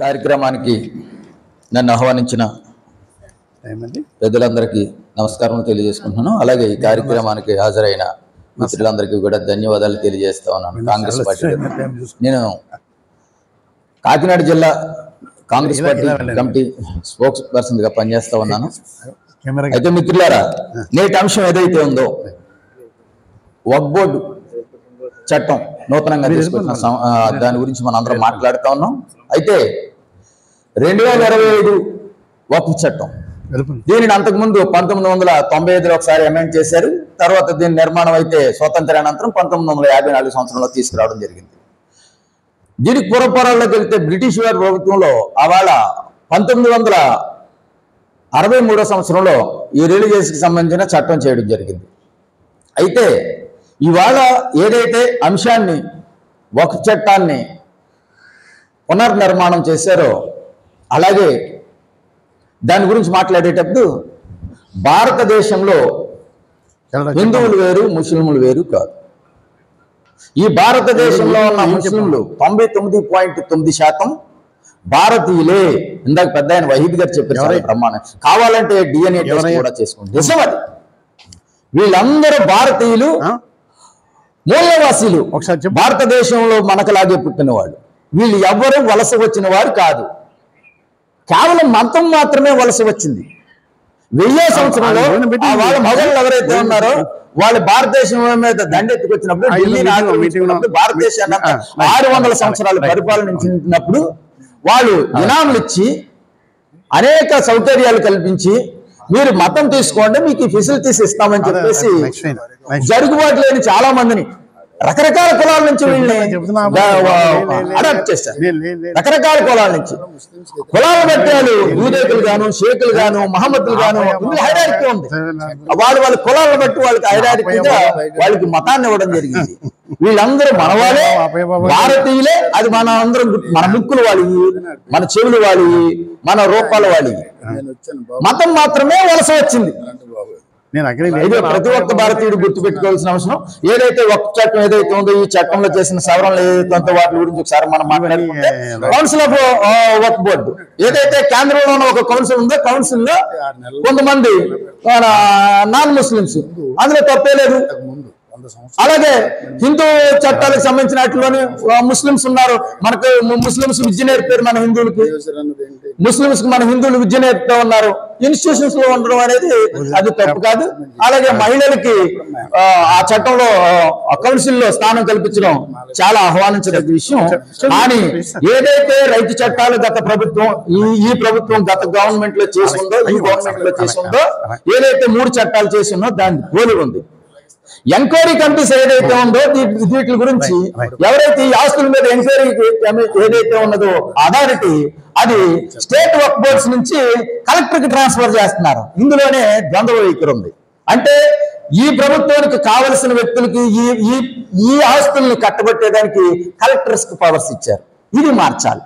కార్యక్రమానికి నన్ను ఆహ్వానించిన పెద్దలందరికీ నమస్కారం తెలియజేసుకుంటున్నాను. అలాగే ఈ కార్యక్రమానికి హాజరైన మిత్రులందరికీ కూడా ధన్యవాదాలు తెలియజేస్తా ఉన్నాను. కాంగ్రెస్ పార్టీ నేను కాకినాడ జిల్లా కాంగ్రెస్ పార్టీ కమిటీ స్పోక్స్ పర్సన్గా పనిచేస్తా ఉన్నాను. అయితే మిత్రులారా, నేటి అంశం ఏదైతే ఉందో వక్ఫ్ బోర్డు చట్టం నూతనంగా తీసుకొచ్చిన దాని గురించి మనం అందరం మాట్లాడుతూ ఉన్నాం. అయితే 2025 వక్ఫ్ చట్టం, దీనిని అంతకుముందు 1995లో ఒకసారి అమెండ్ చేశారు. తర్వాత దీని నిర్మాణం అయితే స్వాతంత్ర్యానంతరం 1954 సంవత్సరంలో తీసుకురావడం జరిగింది. దీనికి పూర్వపరాల్లోకి వెళ్తే బ్రిటిష్ వారి ప్రభుత్వంలో ఆవేళ 1963 సంవత్సరంలో ఈ రిలీజియస్కి సంబంధించిన చట్టం చేయడం జరిగింది. అయితే ఇవాళ ఏదైతే అంశాన్ని వక్ఫ్ చట్టాన్ని పునర్నిర్మాణం చేశారో, అలాగే దాని గురించి మాట్లాడేటప్పుడు భారతదేశంలో హిందువులు వేరు ముస్లింలు వేరు కాదు. ఈ భారతదేశంలో ఉన్న ముస్లింలు 99.9% భారతీయులే. ఇందాక పెద్ద ఆయన వహీద్ గారు చెప్పారు ప్రమాణం, కావాలంటే DNA టెస్ట్ కూడా చేసుకోండి, నిజం అది. వీళ్ళందరూ భారతీయులు, మూలవాసీలు, భారతదేశంలో మనకలాగే పుట్టిన వాళ్ళు. వీళ్ళు ఎవ్వరూ వలస వచ్చిన వారు కాదు. కేవలం మతం మాత్రమే వలస వచ్చింది. 1000వ సంవత్సరంలో వాళ్ళ మొదలు ఎవరైతే ఉన్నారో వాళ్ళు భారతదేశం మీద దండెత్తుకొచ్చినప్పుడు, ఢిల్లీని ఆక్రమించుకున్నప్పుడు, భారతదేశాన్ని 600 సంవత్సరాలు పరిపాలనించినప్పుడు వాళ్ళు ఇనాములు ఇచ్చి అనేక సౌకర్యాలు కల్పించి, మీరు మతం తీసుకోండి, మీకు ఈ ఫెసిలిటీస్ ఇస్తామని చెప్పేసి జరుగుబాటు లేని చాలా మందిని రకరకాల కులాల నుంచి వీళ్ళని అడాప్ట్ చేశారు. రకరకాల కులాల నుంచి కులాల బట్టి వాళ్ళు యూదేకులు గాను, షేకులు గాను, మహమ్మద్లు గాను, హైరారిటీ ఉంది. వాళ్ళ కులాలను బట్టి వాళ్ళకి హైరారిటీగా వాళ్ళకి మతాన్ని ఇవ్వడం జరిగింది. వీళ్ళందరూ మనవాళ్ళే, భారతీయులే. అది మన అందరం, మన ముక్కులు వాళ్ళవి, మన చెవులు వాళ్ళవి, మన రూపాల వాళ్ళవి. మతం మాత్రమే వలస వచ్చింది. ప్రతి ఒక్క భారతీయుడు గుర్తుపెట్టుకోవాల్సిన అవసరం, ఏదైతే వక్ఫ్ చట్టం ఏదైతే ఉందో, ఈ చట్టంలో చేసిన సవరణలు ఏదైతే ఉందో వాటి గురించి ఒకసారి మనం మాట్లాడుకుంటే, కౌన్సిల్ ఆఫ్ వక్ఫ్ బోర్డు ఏదైతే కేంద్రంలో ఉన్న ఒక కౌన్సిల్ ఉందో, కౌన్సిల్ లో కొంతమంది నాన్ ముస్లిమ్స్, అందులో తప్పేలేదు. అలాగే హిందూ చట్టాలకు సంబంధించిన వాటిలోనే ముస్లిమ్స్ ఉన్నారు. మనకు ముస్లిమ్స్ విద్య నేర్పారు మన హిందువులకి, ముస్లిమ్స్ కి మన హిందువులు విద్య నేర్పుతూ ఉన్నారు. ఇన్స్టిట్యూషన్స్ లో ఉండడం అనేది అది తప్పు కాదు. అలాగే మహిళలకి ఆ చట్టంలో కౌన్సిల్ లో స్థానం కల్పించడం చాలా ఆహ్వానించదగ్గ విషయం. కానీ ఏదైతే రైతు చట్టాలు గత ప్రభుత్వం, ఈ ప్రభుత్వం గత గవర్నమెంట్ లో చేసిందో, ఈ గవర్నమెంట్ లో చేసిందో, ఏదైతే 3 చట్టాలు చేసిందో దాన్ని పోలి ఉంది. ఎంక్వైరీ కమిటీస్ ఏదైతే ఉందో వీటి గురించి ఎవరైతే ఈ ఆస్తుల మీద ఎంక్వైరీ ఏదైతే ఉన్నదో అథారిటీ, అది స్టేట్ వక్ఫ్ బోర్డ్స్ నుంచి కలెక్టర్ కి ట్రాన్స్ఫర్ చేస్తున్నారు. ఇందులోనే ద్వంద్వ వైఖరి ఉంది. అంటే ఈ ప్రభుత్వానికి కావలసిన వ్యక్తులకి ఈ ఆస్తుల్ని కట్టబెట్టేదానికి కలెక్టర్స్ కి పవర్స్ ఇచ్చారు. ఇది మార్చాలి.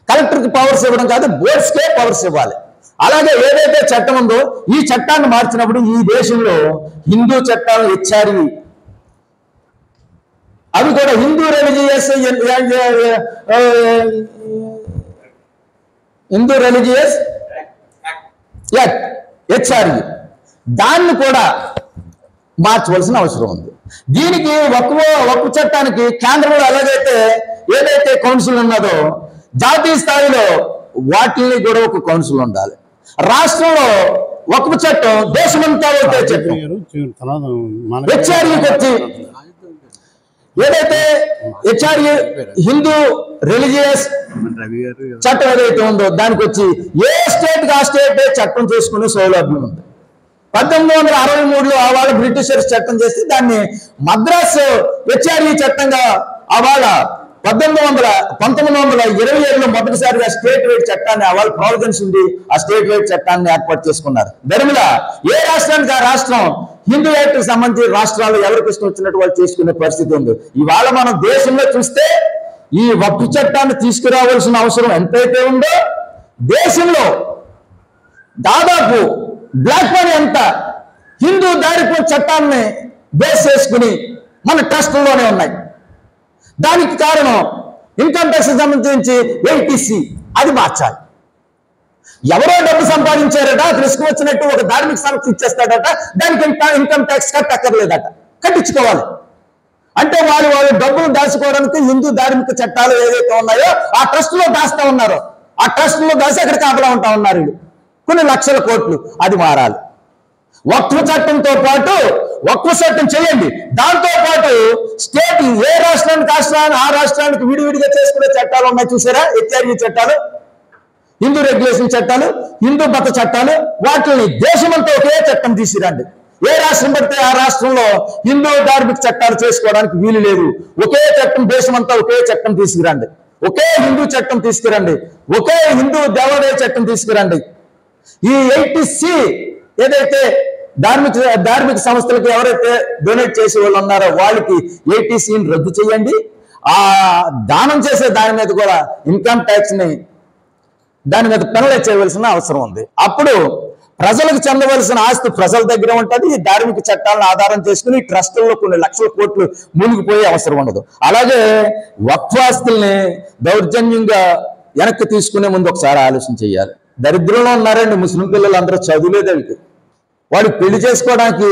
కలెక్టర్ కి పవర్స్ ఇవ్వడం కాదు, బోర్డ్స్ కే పవర్స్ ఇవ్వాలి. అలాగే ఏదైతే చట్టం ఉందో ఈ చట్టాన్ని మార్చినప్పుడు ఈ దేశంలో హిందూ చట్టాలు ఇచ్చారు. అవి కూడా హిందూ రిలీజియస్ యాక్ట్ హెచ్ఆర్యు, దాన్ని కూడా మార్చవలసిన అవసరం ఉంది. దీనికి వక్ఫ్ చట్టానికి కేంద్రంలో ఎలాగైతే ఏదైతే కౌన్సిల్ ఉన్నదో, జాతీయ స్థాయిలో వాటిని కూడా ఒక కౌన్సిల్ ఉండాలి. రాష్ట్రంలో వక్ఫ్ చట్టం దేశమంతా ఒకే చట్టం. హెచ్ఆర్యూకి వచ్చి ఏదైతే హెచ్ఆర్యూ హిందూ రిలీజియస్ చట్టం ఏదైతే ఉందో దానికి వచ్చి ఏ స్టేట్ కి ఆ స్టేట్ చట్టం చేసుకునే సౌలభ్యం ఉంది. 1963లో ఆవాళ బ్రిటిషర్స్ చట్టం చేసి దాన్ని మద్రాసు హెచ్ఆర్యూ చట్టంగా ఆవాళ 1927లో మొదటిసారిగా స్టేట్ వైడ్ చట్టాన్ని, వాళ్ళ ప్రావిజన్స్ ఉంది, ఆ స్టేట్ వైడ్ చట్టాన్ని ఏర్పాటు చేసుకున్నారు. దరిమిలా ఏ రాష్ట్రానికి ఆ రాష్ట్రం హిందూ యాక్ట్కి సంబంధించి రాష్ట్రాలు ఎవరికి ఇష్టం వచ్చినట్టు వాళ్ళు చేసుకునే పరిస్థితి ఉంది. ఇవాళ మనం దేశంలో చూస్తే ఈ వక్ఫ్ చట్టాన్ని తీసుకురావాల్సిన అవసరం ఎంతైతే ఉందో, దేశంలో దాదాపు బ్లాక్ మనీ అంతా హిందూ దారిపో చట్టాన్ని బేస్ చేసుకుని మన ట్రస్టుల్లోనే ఉన్నాయి. దానికి కారణం ఇన్కమ్ ట్యాక్స్ సంబంధించి 80C అది మార్చాలి. ఎవరో డబ్బు సంపాదించారట, రిస్క్ వచ్చినట్టు ఒక ధార్మిక సంస్థ ఇచ్చేస్తాడట, దానికి ఇన్కమ్ ట్యాక్స్ కట్టక్కర్లేదట, కట్టించుకోవాలి. అంటే వాళ్ళు డబ్బులు దాచుకోవడానికి హిందూ ధార్మిక చట్టాలు ఏదైతే ఉన్నాయో ఆ ట్రస్ట్ లో దాస్తా ఉన్నారు. ఆ ట్రస్ట్ లో దాచి అక్కడ కాపలా ఉంటా ఉన్నారు వీళ్ళు, కొన్ని లక్షల కోట్లు. అది మారాలి. వక్ఫ్ చట్టంతో పాటు వక్ఫ్ చట్టం చేయండి, దాంతో పాటు స్టేట్ ఏ రాష్ట్రానికి ఆ రాష్ట్రానికి విడివిడిగా చేసుకునే చట్టాలు ఉన్నాయి చూసారా, HRE చట్టాలు, హిందూ రెగ్యులేషన్ చట్టాలు, హిందూ మత చట్టాలు, వాటిని దేశమంతా ఒకే చట్టం తీసిరండి. ఏ రాష్ట్రం పడితే ఆ రాష్ట్రంలో హిందూ ధార్మిక చట్టాలు చేసుకోవడానికి వీలు లేదు. ఒకే చట్టం, దేశమంతా ఒకే చట్టం తీసుకురండి, ఒకే హిందూ చట్టం తీసుకురండి, ఒకే హిందూ దేవాలయ చట్టం తీసుకురండి. ఈ 80C ఏదైతే ధార్మిక సంస్థలకు ఎవరైతే డొనేట్ చేసే వాళ్ళు ఉన్నారో వాళ్ళకి 80Cని రద్దు చేయండి. ఆ దానం చేసే దాని మీద కూడా ఇన్కమ్ ట్యాక్స్ ని దాని మీద పెనలైజ్ చేయవలసిన అవసరం ఉంది. అప్పుడు ప్రజలకు చెందవలసిన ఆస్తి ప్రజల దగ్గర ఉంటుంది. ధార్మిక చట్టాలను ఆధారం చేసుకుని ట్రస్టుల్లో కొన్ని లక్షల కోట్లు మునిగిపోయే అవసరం ఉండదు. అలాగే వక్ఫ్ ఆస్తుల్ని దౌర్జన్యంగా వెనక్కి తీసుకునే ముందు ఒకసారి ఆలోచన చేయాలి. దరిద్రంలో ఉన్నారండి ముస్లిం పిల్లలు, అందరూ చదువులేదు, వాడు పెళ్లి చేసుకోవడానికి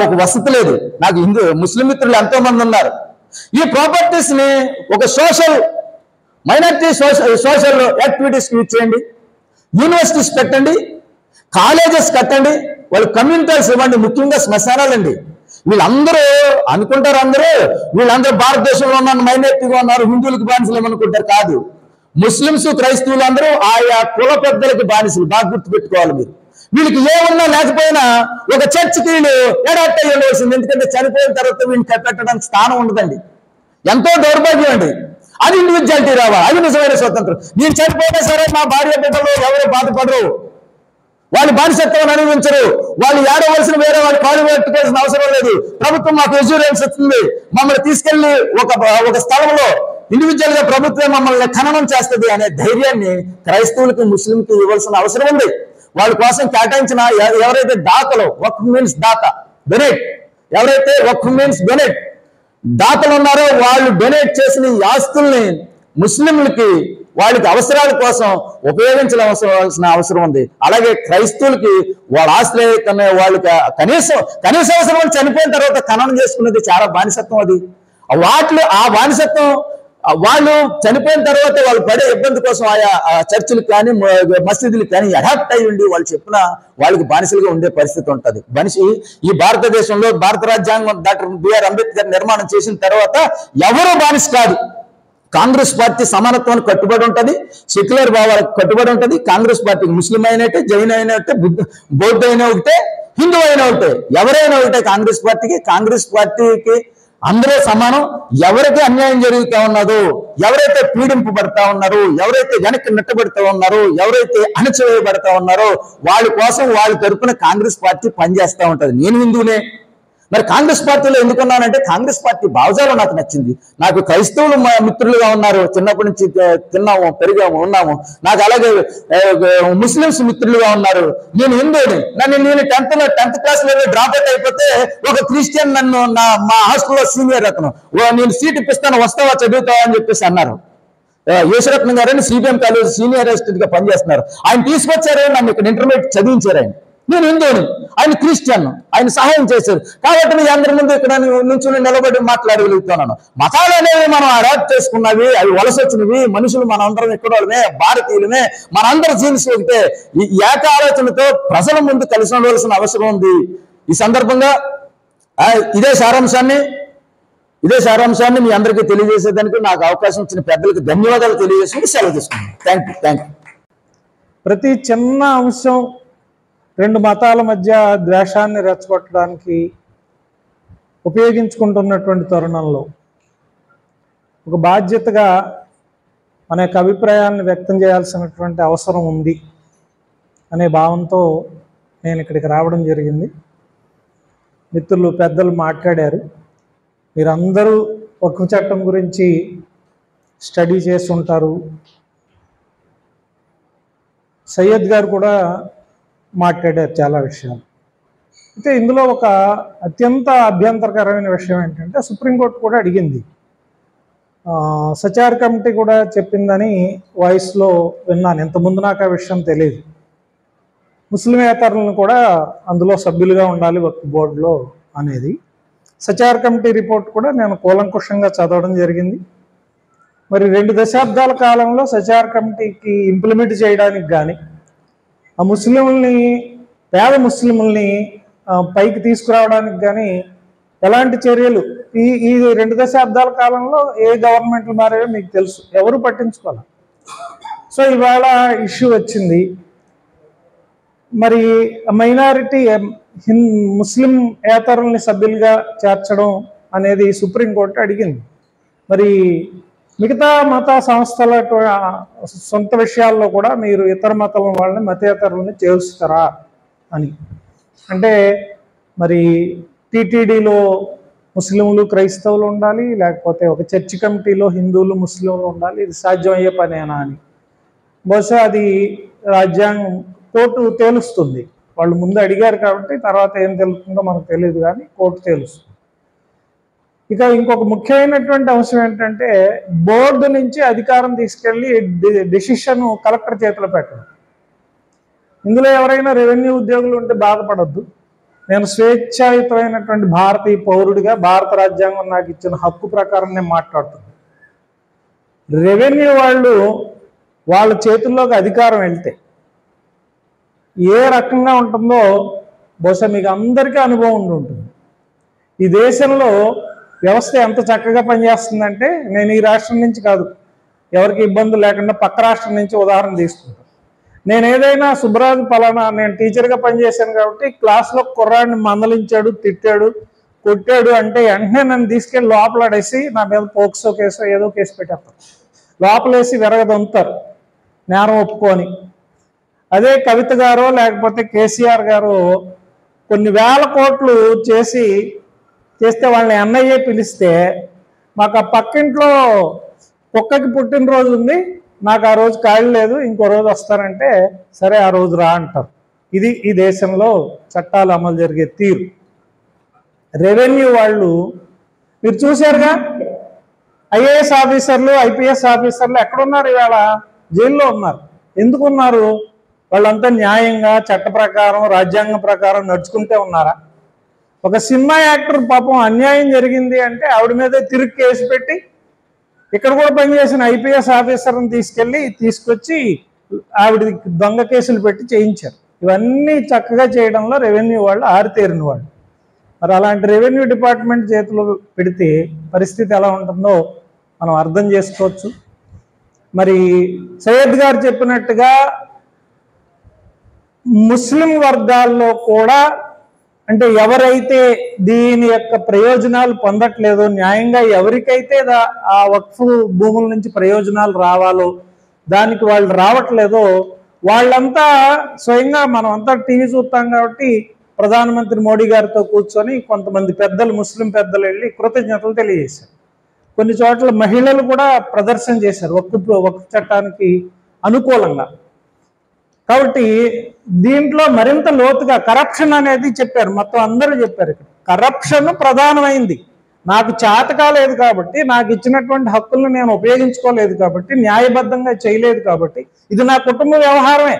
ఒక వసతి లేదు. నాకు ముస్లిం మిత్రులు ఎంతో మంది ఉన్నారు. ఈ ప్రాపర్టీస్ ని ఒక సోషల్ మైనారిటీ సోషల్ యాక్టివిటీస్కి యూజ్ చేయండి, యూనివర్సిటీస్ పెట్టండి, కాలేజెస్ కట్టండి, వాళ్ళు కమ్యూనిటీస్ ఇవ్వండి, ముఖ్యంగా శ్మశానాలండి. వీళ్ళందరూ అనుకుంటారు, వీళ్ళందరూ భారతదేశంలో ఉన్న మైనారిటీగా ఉన్నారు, హిందువులకు బానిసలు ఏమనుకుంటారు. కాదు, ముస్లింస్ క్రైస్తవులు అందరూ ఆయా కుల పెద్దలకి బానిసలు. బాగా గుర్తుపెట్టుకోవాలి మీరు. వీళ్ళకి ఏమన్నా లేకపోయినా ఒక చర్చికి వీళ్ళు ఎడాప్ట్ అయ్యి ఉండవలసింది. ఎందుకంటే చనిపోయిన తర్వాత వీళ్ళని పెట్టడానికి స్థానం ఉండదండి. ఎంతో దౌర్భాగ్యం అండి. అది ఇండివిజువాలిటీ రావా, అది నిజమైన స్వతంత్రం. నేను చనిపోయినా సరే మా భార్య బిడ్డలు ఎవరు బాధపడరు, వాళ్ళు బానిసత్వం అనుభవించరు, వాళ్ళు ఏడవలసిన వేరే వాళ్ళు కాలు పెట్టుకోవాల్సిన అవసరం లేదు. ప్రభుత్వం మాకు ఎష్యూరెన్స్ ఇస్తుంది, మమ్మల్ని తీసుకెళ్లి ఒక స్థలంలో ఇండివిజువల్ గా ప్రభుత్వం మమ్మల్ని ఖననం చేస్తుంది అనే ధైర్యాన్ని క్రైస్తవులకి ముస్లింకి ఇవ్వాల్సిన అవసరం ఉంది. వాళ్ళ కోసం కేటాయించిన ఎవరైతే దాతలు, వక్ఫ్ మీన్స్ దాత, డొనేట్, ఎవరైతే వక్ఫ్ మీన్స్ డొనేట్ దాతలు ఉన్నారో వాళ్ళు డొనేట్ చేసిన ఈ ఆస్తుల్ని ముస్లింలకి వాళ్ళకి అవసరాల కోసం ఉపయోగించాల్సిన అవసరం ఉంది. అలాగే క్రైస్తవులకి వాళ్ళ ఆస్తులు ఏదైతే వాళ్ళకి కనీస అవసరం చనిపోయిన తర్వాత ఖననం చేసుకునేది చాలా బానిసత్వం. అది ఆ బానిసత్వం వాళ్ళు చనిపోయిన తర్వాత వాళ్ళు పడే ఇబ్బంది కోసం ఆయా చర్చిలకు కానీ మసీదులకు కానీ అడాప్ట్ అయ్యి ఉండి వాళ్ళు చెప్పిన వాళ్ళకి బానిసలుగా ఉండే పరిస్థితి ఉంటుంది. ఈ భారతదేశంలో భారత రాజ్యాంగం డాక్టర్ బిఆర్ అంబేద్కర్ నిర్మాణం చేసిన తర్వాత ఎవరూ బానిస కాదు. కాంగ్రెస్ పార్టీ సమానత్వానికి కట్టుబడి ఉంటుంది, సెక్యులర్ భావాలకు కట్టుబడి ఉంటుంది. కాంగ్రెస్ పార్టీకి ముస్లిం అయినట్టే, జైన్ అయినట్టే, బౌద్ధ అయినా ఒకటే, హిందూ అయినా ఒకటే, ఎవరైనా ఒకటే కాంగ్రెస్ పార్టీకి అందరూ సమానం. ఎవరికి అన్యాయం జరుగుతూ ఉన్నదో, ఎవరైతే పీడింపబడతా ఉన్నారో, ఎవరైతే వెనక్కి నెట్టబడుతూ ఉన్నారో, ఎవరైతే అణచివేయబడతా ఉన్నారో వాళ్ళ కోసం వాళ్ళ తరపున కాంగ్రెస్ పార్టీ పనిచేస్తూ ఉంటుంది. నేను హిందూనే, మరి కాంగ్రెస్ పార్టీలో ఎందుకున్నానంటే కాంగ్రెస్ పార్టీ భావజాలం నాకు నచ్చింది. నాకు క్రైస్తవులు మిత్రులుగా ఉన్నారు, చిన్నప్పటి నుంచి తిన్నాము, పెరిగాము, ఉన్నాము. నాకు అలాగే ముస్లింస్ మిత్రులుగా ఉన్నారు. నేను హిందూని. నేను 10th క్లాస్ లో డ్రాప్ అవుట్ అయిపోతే ఒక క్రిస్టియన్ నన్ను మా హాస్టల్లో సీనియర్ అతను, నేను సీట్ ఇప్పిస్తాను వస్తావా చదువుతావా అని చెప్పేసి అన్నారు. యేసరత్నం గారని CBM కాలేజ్ సీనియర్ అసిస్టెంట్ గా పనిచేస్తున్నారు. ఆయన తీసుకొచ్చారు, నన్ను ఇక్కడ ఇంటర్మీడియట్ చదివించారు. నేను హిందువుని, ఆయన క్రిస్టియన్, ఆయన సహాయం చేశారు. కాబట్టి మీ అందరి ముందు ఇక్కడ నుంచి నిలబడి మాట్లాడగలుగుతున్నాను. మతాలు అనేవి మనం అడాప్ట్ చేసుకున్నవి, అవి వలస వచ్చినవి. మనుషులు మనందరం ఎక్కడోళ్ళమే, భారతీయులమే, మనందరి జీన్స్ ఒకటే. ఈ ఏక ఆలోచనతో ప్రజల ముందు కలిసి ఉండవలసిన అవసరం ఉంది. ఈ సందర్భంగా ఇదే సారాంశాన్ని మీ అందరికీ తెలియజేసేదానికి నాకు అవకాశం ఇచ్చిన పెద్దలకు ధన్యవాదాలు తెలియజేసి సెలవు తీసుకున్నాను. Thank you. ప్రతి చిన్న అంశం రెండు మతాల మధ్య ద్వేషాన్ని రెచ్చగొట్టడానికి ఉపయోగించుకుంటున్నటువంటి తరుణంలో ఒక బాధ్యతగా మన యొక్క అభిప్రాయాలను వ్యక్తం చేయాల్సినటువంటి అవసరం ఉంది అనే భావంతో నేను ఇక్కడికి రావడం జరిగింది. మిత్రులు పెద్దలు మాట్లాడారు. మీరందరూ వక్ఫ్ చట్టం గురించి స్టడీ చేసి ఉంటారు. సయ్యద్ గారు కూడా మాట్లాడారు చాలా విషయాలు. అయితే ఇందులో ఒక అత్యంత అభ్యంతరకరమైన విషయం ఏంటంటే సుప్రీంకోర్టు కూడా అడిగింది, సచార్ కమిటీ కూడా చెప్పిందని వాయిస్లో విన్నాను. ఇంతకుముందు నాకు ఆ విషయం తెలియదు. ముస్లిమేతరులను కూడా అందులో సభ్యులుగా ఉండాలి వక్ఫ్ బోర్డులో అనేది. సచార్ కమిటీ రిపోర్ట్ కూడా నేను కూలంకుషంగా చదవడం జరిగింది. మరి 2 దశాబ్దాల కాలంలో సచార్ కమిటీకి ఇంప్లిమెంట్ చేయడానికి కానీ, ఆ ముస్లింల్ని, పేద ముస్లింల్ని పైకి తీసుకురావడానికి కానీ ఎలాంటి చర్యలు ఈ 2 దశాబ్దాల కాలంలో ఏ గవర్నమెంట్లు మారాయో మీకు తెలుసు, ఎవరు పట్టించుకోవాలి. సో ఇవాళ ఇష్యూ వచ్చింది. మరి మైనారిటీ ముస్లిం ఏతరుల్ని సభ్యులుగా చేర్చడం అనేది సుప్రీంకోర్టు అడిగింది. మరి మిగతా మత సంస్థల సొంత విషయాల్లో కూడా మీరు ఇతర మతం వాళ్ళని, మతేతరుల్ని చేరుస్తారా అని. అంటే మరి టీటీడీలో ముస్లింలు క్రైస్తవులు ఉండాలి, లేకపోతే ఒక చర్చి కమిటీలో హిందువులు ముస్లింలు ఉండాలి, ఇది సాధ్యమయ్యే పనేనా అని. బహుశా అది రాజ్యాంగం కోర్టు తేలుస్తుంది. వాళ్ళు ముందు అడిగారు కాబట్టి తర్వాత ఏం తెలుస్తుందో మనకు తెలియదు, కానీ కోర్టు తేలుస్తుంది. ఇక ఇంకొక ముఖ్యమైనటువంటి అంశం ఏంటంటే, బోర్డు నుంచి అధికారం తీసుకెళ్ళి డెసిషన్ కలెక్టర్ చేతిలో పెట్టడం. ఇందులో ఎవరైనా రెవెన్యూ ఉద్యోగులు ఉంటే బాధపడద్దు. నేను స్వేచ్ఛాయుతమైనటువంటి భారతీయ పౌరుడిగా భారత రాజ్యాంగం నాకు ఇచ్చిన హక్కు ప్రకారం నేను మాట్లాడుతున్నాను. రెవెన్యూ వాళ్ళు వాళ్ళ చేతుల్లోకి అధికారం వెళ్తే ఏ రకంగా ఉంటుందో బహుశా మీకు అందరికీ అనుభవం ఉండి ఉంటుంది. ఈ దేశంలో వ్యవస్థ ఎంత చక్కగా పనిచేస్తుందంటే, నేను ఈ రాష్ట్రం నుంచి కాదు, ఎవరికి ఇబ్బంది లేకుండా పక్క రాష్ట్రం నుంచి ఉదాహరణ తీసుకుంటాను. నేను ఏదైనా సుబ్బరాజు పలానా, నేను టీచర్గా పనిచేశాను కాబట్టి క్లాస్లో కుర్రాడిని మందలించాడు, తిట్టాడు, కొట్టాడు అంటే వెంటనే నన్ను తీసుకెళ్ళి లోపలాడేసి నా మీద పోక్సో కేసో ఏదో కేసు పెట్టేస్తారు, లోపలేసి విరగదొంతారు నేరం ఒప్పుకొని. అదే కవిత గారో లేకపోతే కేసీఆర్ గారు కొన్ని వేల కోట్లు చేస్తే వాళ్ళని ఎన్ఐఏ పిలిస్తే, మాకు ఆ పక్కింట్లో కుక్కకి పుట్టినరోజు ఉంది, నాకు ఆ రోజు ఖాళీ లేదు, ఇంకో రోజు వస్తారంటే సరే ఆ రోజు రా అంటారు. ఇది ఈ దేశంలో చట్టాలు అమలు జరిగే తీరు. రెవెన్యూ వాళ్ళు మీరు చూశారుగా, ఐఏఎస్ ఆఫీసర్లు, ఐపీఎస్ ఆఫీసర్లు ఎక్కడున్నారు? ఇవాళ జైల్లో ఉన్నారు. ఎందుకున్నారు? వాళ్ళంతా న్యాయంగా చట్ట ప్రకారం రాజ్యాంగం ప్రకారం నడుచుకుంటే ఉన్నారా? ఒక సినిమా యాక్టర్ పాపం అన్యాయం జరిగింది అంటే ఆవిడ మీదే తిరిగి కేసు పెట్టి, ఇక్కడ కూడా పనిచేసిన ఐపీఎస్ ఆఫీసర్ని తీసుకొచ్చి ఆవిడ దొంగ కేసులు పెట్టి చేయించారు. ఇవన్నీ చక్కగా చేయడంలో రెవెన్యూ వాళ్ళు ఆరితేరిన వాళ్ళు. మరి అలాంటి రెవెన్యూ డిపార్ట్మెంట్ చేతిలో పెడితే పరిస్థితి ఎలా ఉంటుందో మనం అర్థం చేసుకోవచ్చు. మరి సయ్యద్ గారు చెప్పినట్టుగా ముస్లిం వర్గాల్లో కూడా, అంటే ఎవరైతే దీని యొక్క ప్రయోజనాలు పొందట్లేదో, న్యాయంగా ఎవరికైతే ఆ వక్ఫ్ భూముల నుంచి ప్రయోజనాలు రావాలో దానికి వాళ్ళు రావట్లేదో వాళ్ళంతా స్వయంగా, మనం అంతా టీవీ చూస్తాం కాబట్టి ప్రధానమంత్రి మోడీ గారితో కూర్చొని కొంతమంది పెద్దలు, ముస్లిం పెద్దలు వెళ్ళి కృతజ్ఞతలు తెలియజేశారు. కొన్ని చోట్ల మహిళలు కూడా ప్రదర్శన చేశారు వక్ఫ్ చట్టానికి అనుకూలంగా. కాబట్టి దీంట్లో మరింత లోతుగా కరప్షన్ అనేది చెప్పారు, మొత్తం అందరూ చెప్పారు. ఇక్కడ కరప్షన్ ప్రధానమైంది. నాకు చేత కాలేదు కాబట్టి, నాకు ఇచ్చినటువంటి హక్కులను నేను ఉపయోగించుకోలేదు కాబట్టి, న్యాయబద్ధంగా చేయలేదు కాబట్టి, ఇది నా కుటుంబ వ్యవహారమే,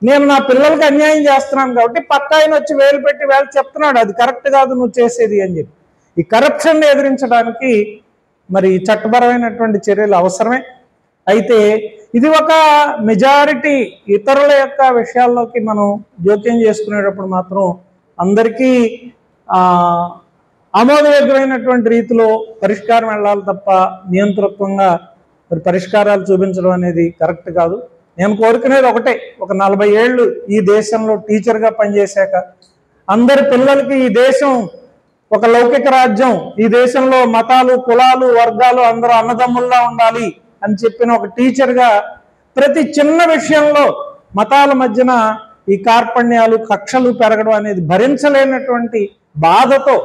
నేను నా పిల్లలకి అన్యాయం చేస్తున్నాను కాబట్టి పక్క ఆయన వచ్చి వేలు పెట్టి చెప్తున్నాడు అది కరెక్ట్ కాదు నువ్వు చేసేది అని చెప్పి. ఈ కరప్షన్ ఎదిరించడానికి మరి చట్టపరమైనటువంటి చర్యలు అవసరమే. అయితే ఇది ఒక మెజారిటీ ఇతరుల యొక్క విషయాల్లోకి మనం జోక్యం చేసుకునేటప్పుడు మాత్రం అందరికీ ఆమోదయోగ్యమైనటువంటి రీతిలో పరిష్కారం వెళ్ళాలి తప్ప నియంతృత్వంగా మరి పరిష్కారాలు చూపించడం అనేది కరెక్ట్ కాదు. నేను కోరుకునేది ఒకటే, ఒక 40 ఏళ్ళు ఈ దేశంలో టీచర్గా పనిచేశాక అందరి పిల్లలకి ఈ దేశం ఒక లౌకిక రాజ్యం, ఈ దేశంలో మతాలు, కులాలు, వర్గాలు అందరూ అన్నదమ్ముల్లా ఉండాలి అని చెప్పిన ఒక టీచర్గా ప్రతి చిన్న విషయంలో మతాల మధ్యన ఈ కార్పణ్యాలు, కక్షలు పెరగడం అనేది భరించలేనటువంటి బాధతో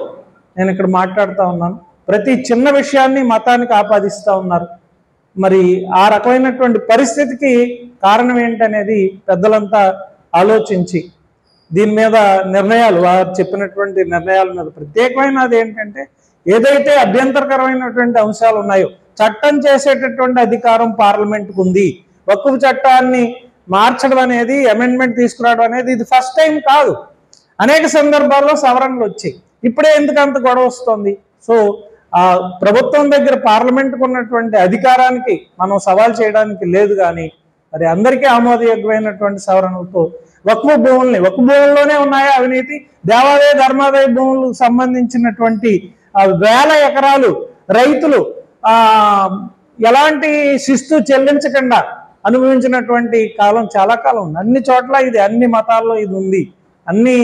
నేను ఇక్కడ మాట్లాడుతూ ఉన్నాను. ప్రతి చిన్న విషయాన్ని మతానికి ఆపాదిస్తూ ఉన్నారు. మరి ఆ రకమైనటువంటి పరిస్థితికి కారణం ఏంటనేది పెద్దలంతా ఆలోచించి దీని మీద నిర్ణయాలు, వారు చెప్పినటువంటి నిర్ణయాల మీద ప్రత్యేకమైనది ఏంటంటే, ఏదైతే అభ్యంతరకరమైనటువంటి అంశాలు ఉన్నాయో చట్టం చేసేటటువంటి అధికారం పార్లమెంట్కు ఉంది. వక్ఫ్ చట్టాన్ని మార్చడం అనేది, అమెండ్మెంట్ తీసుకురావడం అనేది ఇది ఫస్ట్ టైం కాదు. అనేక సందర్భాల్లో సవరణలు వచ్చాయి. ఇప్పుడే ఎందుకు అంత గొడవ వస్తుంది? సో ఆ ప్రభుత్వం దగ్గర పార్లమెంట్కు ఉన్నటువంటి అధికారానికి మనం సవాల్ చేయడానికి లేదు. కానీ మరి అందరికీ ఆమోదయోగ్యమైనటువంటి సవరణలతో వక్ఫ్ భూముల్లోనే ఉన్నాయా అవినీతి? దేవాదాయ ధర్మాదాయ భూములకు సంబంధించినటువంటి వేల ఎకరాలు రైతులు ఎలాంటి శిస్తు చెల్లించకుండా అనుభవించినటువంటి కాలం చాలా కాలం ఉంది. అన్ని చోట్ల ఇది, అన్ని మతాల్లో ఇది ఉంది. అన్ని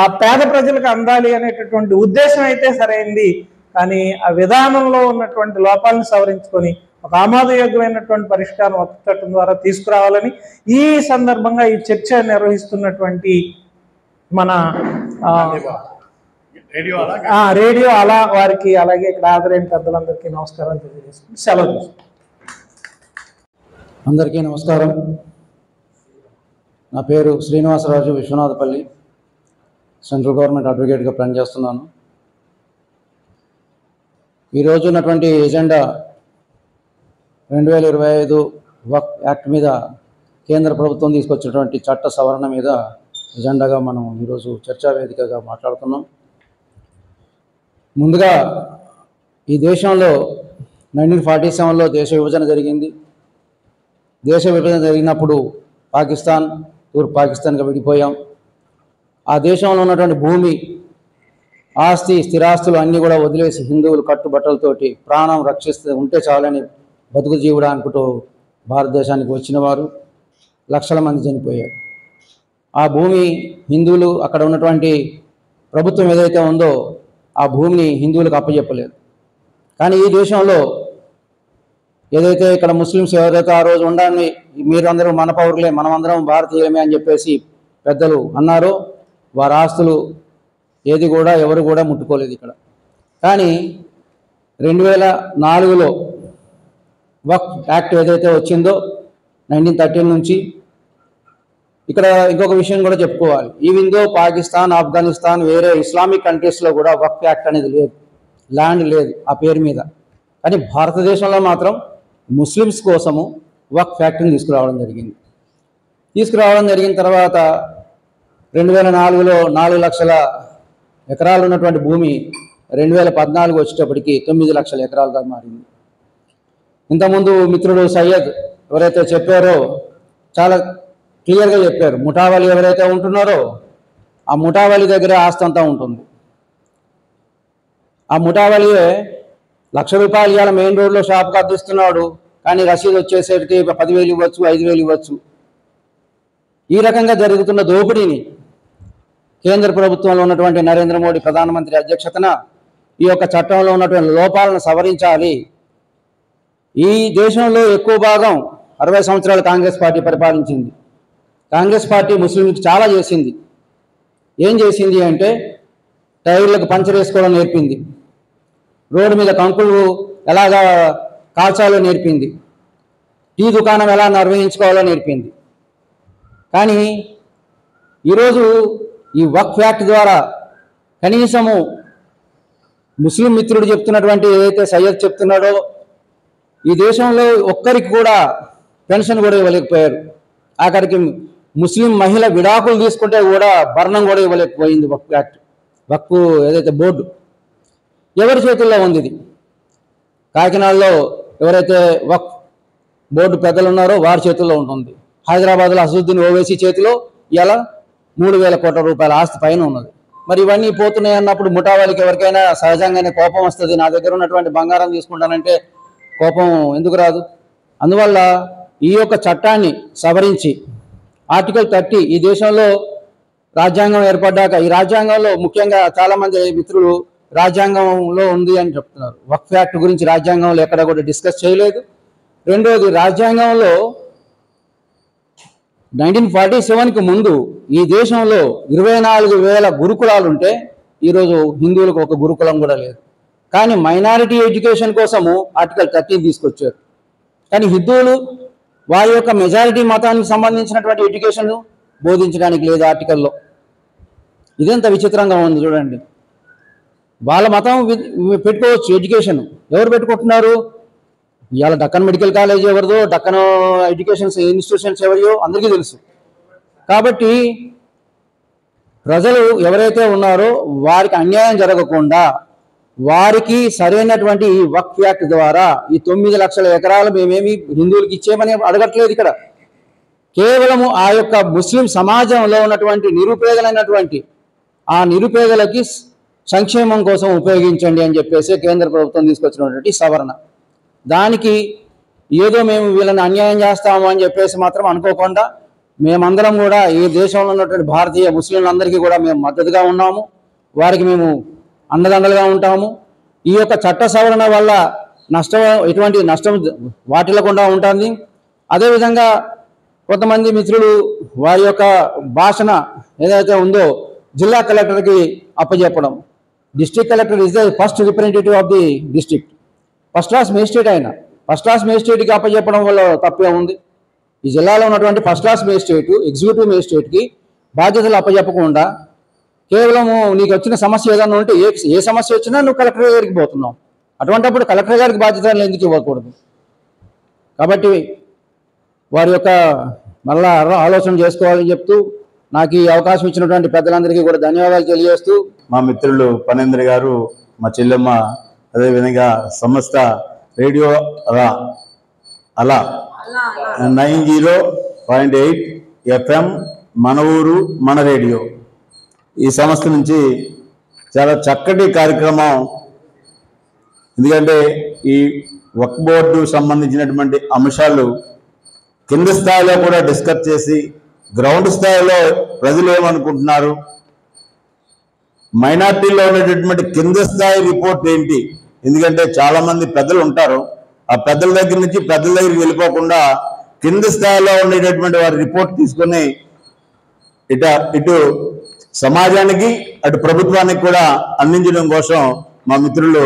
ఆ పేద ప్రజలకు అందాలి అనేటటువంటి ఉద్దేశం అయితే సరైంది. కానీ ఆ విధానంలో ఉన్నటువంటి లోపాలను సవరించుకొని ఒక ఆమోదయోగ్యమైనటువంటి పరిష్కారం వక్ఫ్ చట్టం ద్వారా తీసుకురావాలని ఈ సందర్భంగా ఈ చర్చ నిర్వహిస్తున్నటువంటి మన రేడియో అలా వారికి, అలాగే ఇక్కడ హాజరైన పెద్దలందరికీ నమస్కారాలు తెలియజేసుకుంటూ సెలవు తీసుకుంటాం. అందరికీ నమస్కారం. నా పేరు శ్రీనివాసరాజు విశ్వనాథపల్లి. సెంట్రల్ గవర్నమెంట్ అడ్వకేట్గా పనిచేస్తున్నాను. ఈరోజు ఉన్నటువంటి ఎజెండా 2025 వక్ఫ్ యాక్ట్ మీద కేంద్ర ప్రభుత్వం తీసుకొచ్చినటువంటి చట్ట సవరణ మీద ఎజెండాగా మనం ఈరోజు చర్చా వేదికగా మాట్లాడుతున్నాం. ముందుగా ఈ దేశంలో 1947లో దేశ విభజన జరిగింది. దేశ విభజన జరిగినప్పుడు పాకిస్తాన్, తూర్పు పాకిస్తాన్గా విడిపోయాం. ఆ దేశంలో ఉన్నటువంటి భూమి, ఆస్తి, స్థిరాస్తులు అన్నీ కూడా వదిలేసి హిందువులు కట్టుబట్టలతోటి ప్రాణం రక్షిస్తూ ఉంటే చాలని బతుకు జీవుడా అనుకుంటూ భారతదేశానికి వచ్చిన వారు లక్షల మంది చనిపోయారు. ఆ భూమి హిందువులు, అక్కడ ఉన్నటువంటి ప్రభుత్వం ఏదైతే ఉందో ఆ భూమిని హిందువులకు అప్పచెప్పలేదు. కానీ ఈ దేశంలో ఏదైతే ఇక్కడ ముస్లిమ్స్ ఎవరైతే ఆ రోజు ఉండాలని, మీరందరూ మన పౌరులే, మనమందరం భారతీయులమే అని చెప్పేసి పెద్దలు అన్నారో వారి ఆస్తులు ఏది కూడా ఎవరు కూడా ముట్టుకోలేదు ఇక్కడ. కానీ 2004లో వక్ఫ్ యాక్ట్ ఏదైతే వచ్చిందో 1913 నుంచి, ఇక్కడ ఇంకొక విషయం కూడా చెప్పుకోవాలి. ఈవెన్ దో పాకిస్తాన్, ఆఫ్ఘనిస్తాన్, వేరే ఇస్లామిక్ కంట్రీస్లో కూడా వక్ఫ్ యాక్ట్ అనేది లేదు, ల్యాండ్ లేదు ఆ పేరు మీద. కానీ భారతదేశంలో మాత్రం ముస్లిమ్స్ కోసము వక్ఫ్ యాక్ట్ని తీసుకురావడం జరిగిన తర్వాత 2004లో 4 లక్షల ఎకరాలు ఉన్నటువంటి భూమి 2014 వచ్చేటప్పటికి 9 లక్షల ఎకరాలుగా మారింది. ఇంతకుముందు మిత్రుడు సయ్యద్ ఎవరైతే చెప్పారో చాలా క్లియర్గా చెప్పారు. ముఠావళి ఎవరైతే ఉంటున్నారో ఆ ముఠావళి దగ్గర ఆస్తి అంతా ఉంటుంది. ఆ ముఠావళియే ₹1,00,000 ఇవాళ మెయిన్ రోడ్లో షాప్కి అద్దిస్తున్నాడు, కానీ రసీదు వచ్చేసరికి 10,000 ఇవ్వచ్చు, 5,000 ఇవ్వచ్చు. ఈ రకంగా జరుగుతున్న దోపిడీని కేంద్ర ప్రభుత్వంలో ఉన్నటువంటి నరేంద్ర మోడీ ప్రధానమంత్రి అధ్యక్షతన ఈ యొక్క చట్టంలో ఉన్నటువంటి లోపాలను సవరించాలి. ఈ దేశంలో ఎక్కువ భాగం 60 సంవత్సరాలు కాంగ్రెస్ పార్టీ పరిపాలించింది. కాంగ్రెస్ పార్టీ ముస్లింలకు చాలా చేసింది. ఏం చేసింది అంటే టైర్లకు పంచర్ వేసుకోవడం నేర్పింది, రోడ్డు మీద కంకులు ఎలాగా కాల్చాలో నేర్పింది, టీ దుకాణం ఎలా నిర్వహించుకోవాలో నేర్పింది. కానీ ఈరోజు ఈ వక్ఫ్ యాక్ట్ ద్వారా కనీసము ముస్లిం మిత్రుడు చెప్తున్నటువంటి ఏదైతే సయ్యద్ చెప్తున్నాడో ఈ దేశంలో ఒక్కరికి కూడా పెన్షన్ కూడా ఇవ్వలేకపోయారు. ఆఖరికి ముస్లిం మహిళ విడాకులు తీసుకుంటే కూడా భరణం కూడా ఇవ్వలేకపోయింది వక్ఫ్ యాక్ట్. వక్ఫ్ ఏదైతే బోర్డు ఎవరి చేతుల్లో ఉంది? ఇది కాకినాడలో ఎవరైతే వక్ఫ్ బోర్డు పెద్దలు ఉన్నారో వారి చేతుల్లో ఉంటుంది. హైదరాబాద్లో అసదుద్దీన్ ఓవైసీ చేతిలో ఇలా 3,000 కోట్ల రూపాయల ఆస్తి పైన ఉన్నది. మరి ఇవన్నీ పోతున్నాయి అన్నప్పుడు ముఠావాళ్ళకి ఎవరికైనా సహజంగానే కోపం వస్తుంది. నా దగ్గర ఉన్నటువంటి బంగారం తీసుకుంటానంటే కోపం ఎందుకు రాదు? అందువల్ల ఈ యొక్క చట్టాన్ని సవరించి ఆర్టికల్ 30 ఈ దేశంలో రాజ్యాంగం ఏర్పడ్డాక, ఈ రాజ్యాంగంలో ముఖ్యంగా చాలామంది మిత్రులు రాజ్యాంగంలో ఉంది అని చెప్తున్నారు. వక్ఫ్ యాక్ట్ గురించి రాజ్యాంగంలో ఎక్కడ కూడా డిస్కస్ చేయలేదు. రెండోది, రాజ్యాంగంలో 1947కి ముందు ఈ దేశంలో 24,000 గురుకులాలు ఉంటే ఈరోజు హిందువులకు ఒక గురుకులం కూడా లేదు. కానీ మైనారిటీ ఎడ్యుకేషన్ కోసము ఆర్టికల్ 30 తీసుకొచ్చారు. కానీ హిందువులు వారి యొక్క మెజారిటీ మతానికి సంబంధించినటువంటి ఎడ్యుకేషన్ బోధించడానికి లేదు ఆర్టికల్లో. ఇదెంత విచిత్రంగా ఉంది చూడండి. వాళ్ళ మతం పెట్టుకోవచ్చు ఎడ్యుకేషన్. ఎవరు పెట్టుకుంటున్నారు? ఇవాళ డక్కన్ మెడికల్ కాలేజ్ ఎవరిదో, డక్కన్ ఎడ్యుకేషన్ ఇన్స్టిట్యూషన్స్ ఎవరియో అందరికీ తెలుసు. కాబట్టి ప్రజలు ఎవరైతే ఉన్నారో వారికి అన్యాయం జరగకుండా వారికి సరైనటువంటి ఈ వక్ఫ్ యాక్ట్ ద్వారా ఈ 9 లక్షల ఎకరాలు మేమేమి హిందువులకి ఇచ్చేమని అడగట్లేదు. ఇక్కడ కేవలము ఆ యొక్క ముస్లిం సమాజంలో ఉన్నటువంటి నిరుపేదలైనటువంటి ఆ నిరుపేదలకి సంక్షేమం కోసం ఉపయోగించండి అని చెప్పేసి కేంద్ర ప్రభుత్వం తీసుకొచ్చినటువంటి సవరణ. దానికి ఏదో మేము వీళ్ళని అన్యాయం చేస్తాము అని చెప్పేసి మాత్రం అనుకోకుండా మేమందరం కూడా ఈ దేశంలో ఉన్నటువంటి భారతీయ ముస్లింలందరికీ కూడా మేము మద్దతుగా ఉన్నాము, వారికి మేము అండదండలుగా ఉంటాము. ఈ యొక్క చట్ట సవరణ వల్ల ఎటువంటి నష్టం వాటిల్లకుండా ఉంటుంది. అదేవిధంగా కొంతమంది మిత్రులు వారి యొక్క భాషణ ఏదైతే ఉందో జిల్లా కలెక్టర్కి అప్పచెప్పడం. District collector is the first representative of the district. First class magistrate ఆయన ఫస్ట్ క్లాస్ మేజిస్ట్రేట్కి అప్పచెప్పడం వల్ల తప్పే ఉంది. ఈ జిల్లాలో ఉన్నటువంటి ఫస్ట్ క్లాస్ మేజిస్ట్రేట్ ఎగ్జిక్యూటివ్ మేజిస్ట్రేట్కి బాధ్యతలు అప్పచెప్పకుండా కేవలము నీకు వచ్చిన సమస్య ఏదైనా ఉంటే ఏ సమస్య వచ్చినా నువ్వు కలెక్టర్ గారికి పోతున్నావు. అటువంటిప్పుడు కలెక్టర్ గారికి బాధ్యతలు ఎందుకు ఇవ్వకూడదు? కాబట్టి వారి యొక్క మళ్ళా ఆలోచన చేసుకోవాలని చెప్తూ నాకు ఈ అవకాశం ఇచ్చినటువంటి పెద్దలందరికీ కూడా ధన్యవాదాలు తెలియజేస్తూ, మా మిత్రులు పనేంద్ర గారు, మా చెల్లెమ్మ, అదేవిధంగా సంస్థ రేడియో అలా 90.8 FM మన ఊరు మన రేడియో ఈ సంస్థ నుంచి చాలా చక్కటి కార్యక్రమం. ఎందుకంటే ఈ వక్ఫ్ బోర్డు సంబంధించినటువంటి అంశాలు కింద స్థాయిలో కూడా డిస్కస్ చేసి గ్రౌండ్ స్థాయిలో ప్రజలు ఏమనుకుంటున్నారు, మైనార్టీలో ఉన్నటువంటి కింద స్థాయి రిపోర్ట్ ఏంటి. ఎందుకంటే చాలామంది పెద్దలు ఉంటారు, ఆ పెద్దల దగ్గర నుంచి పెద్దల దగ్గరికి వెళ్ళిపోకుండా కింద స్థాయిలో ఉండేటటువంటి వారి రిపోర్ట్ తీసుకొని ఇటు సమాజానికి అటు ప్రభుత్వానికి కూడా అందించడం కోసం మా మిత్రులు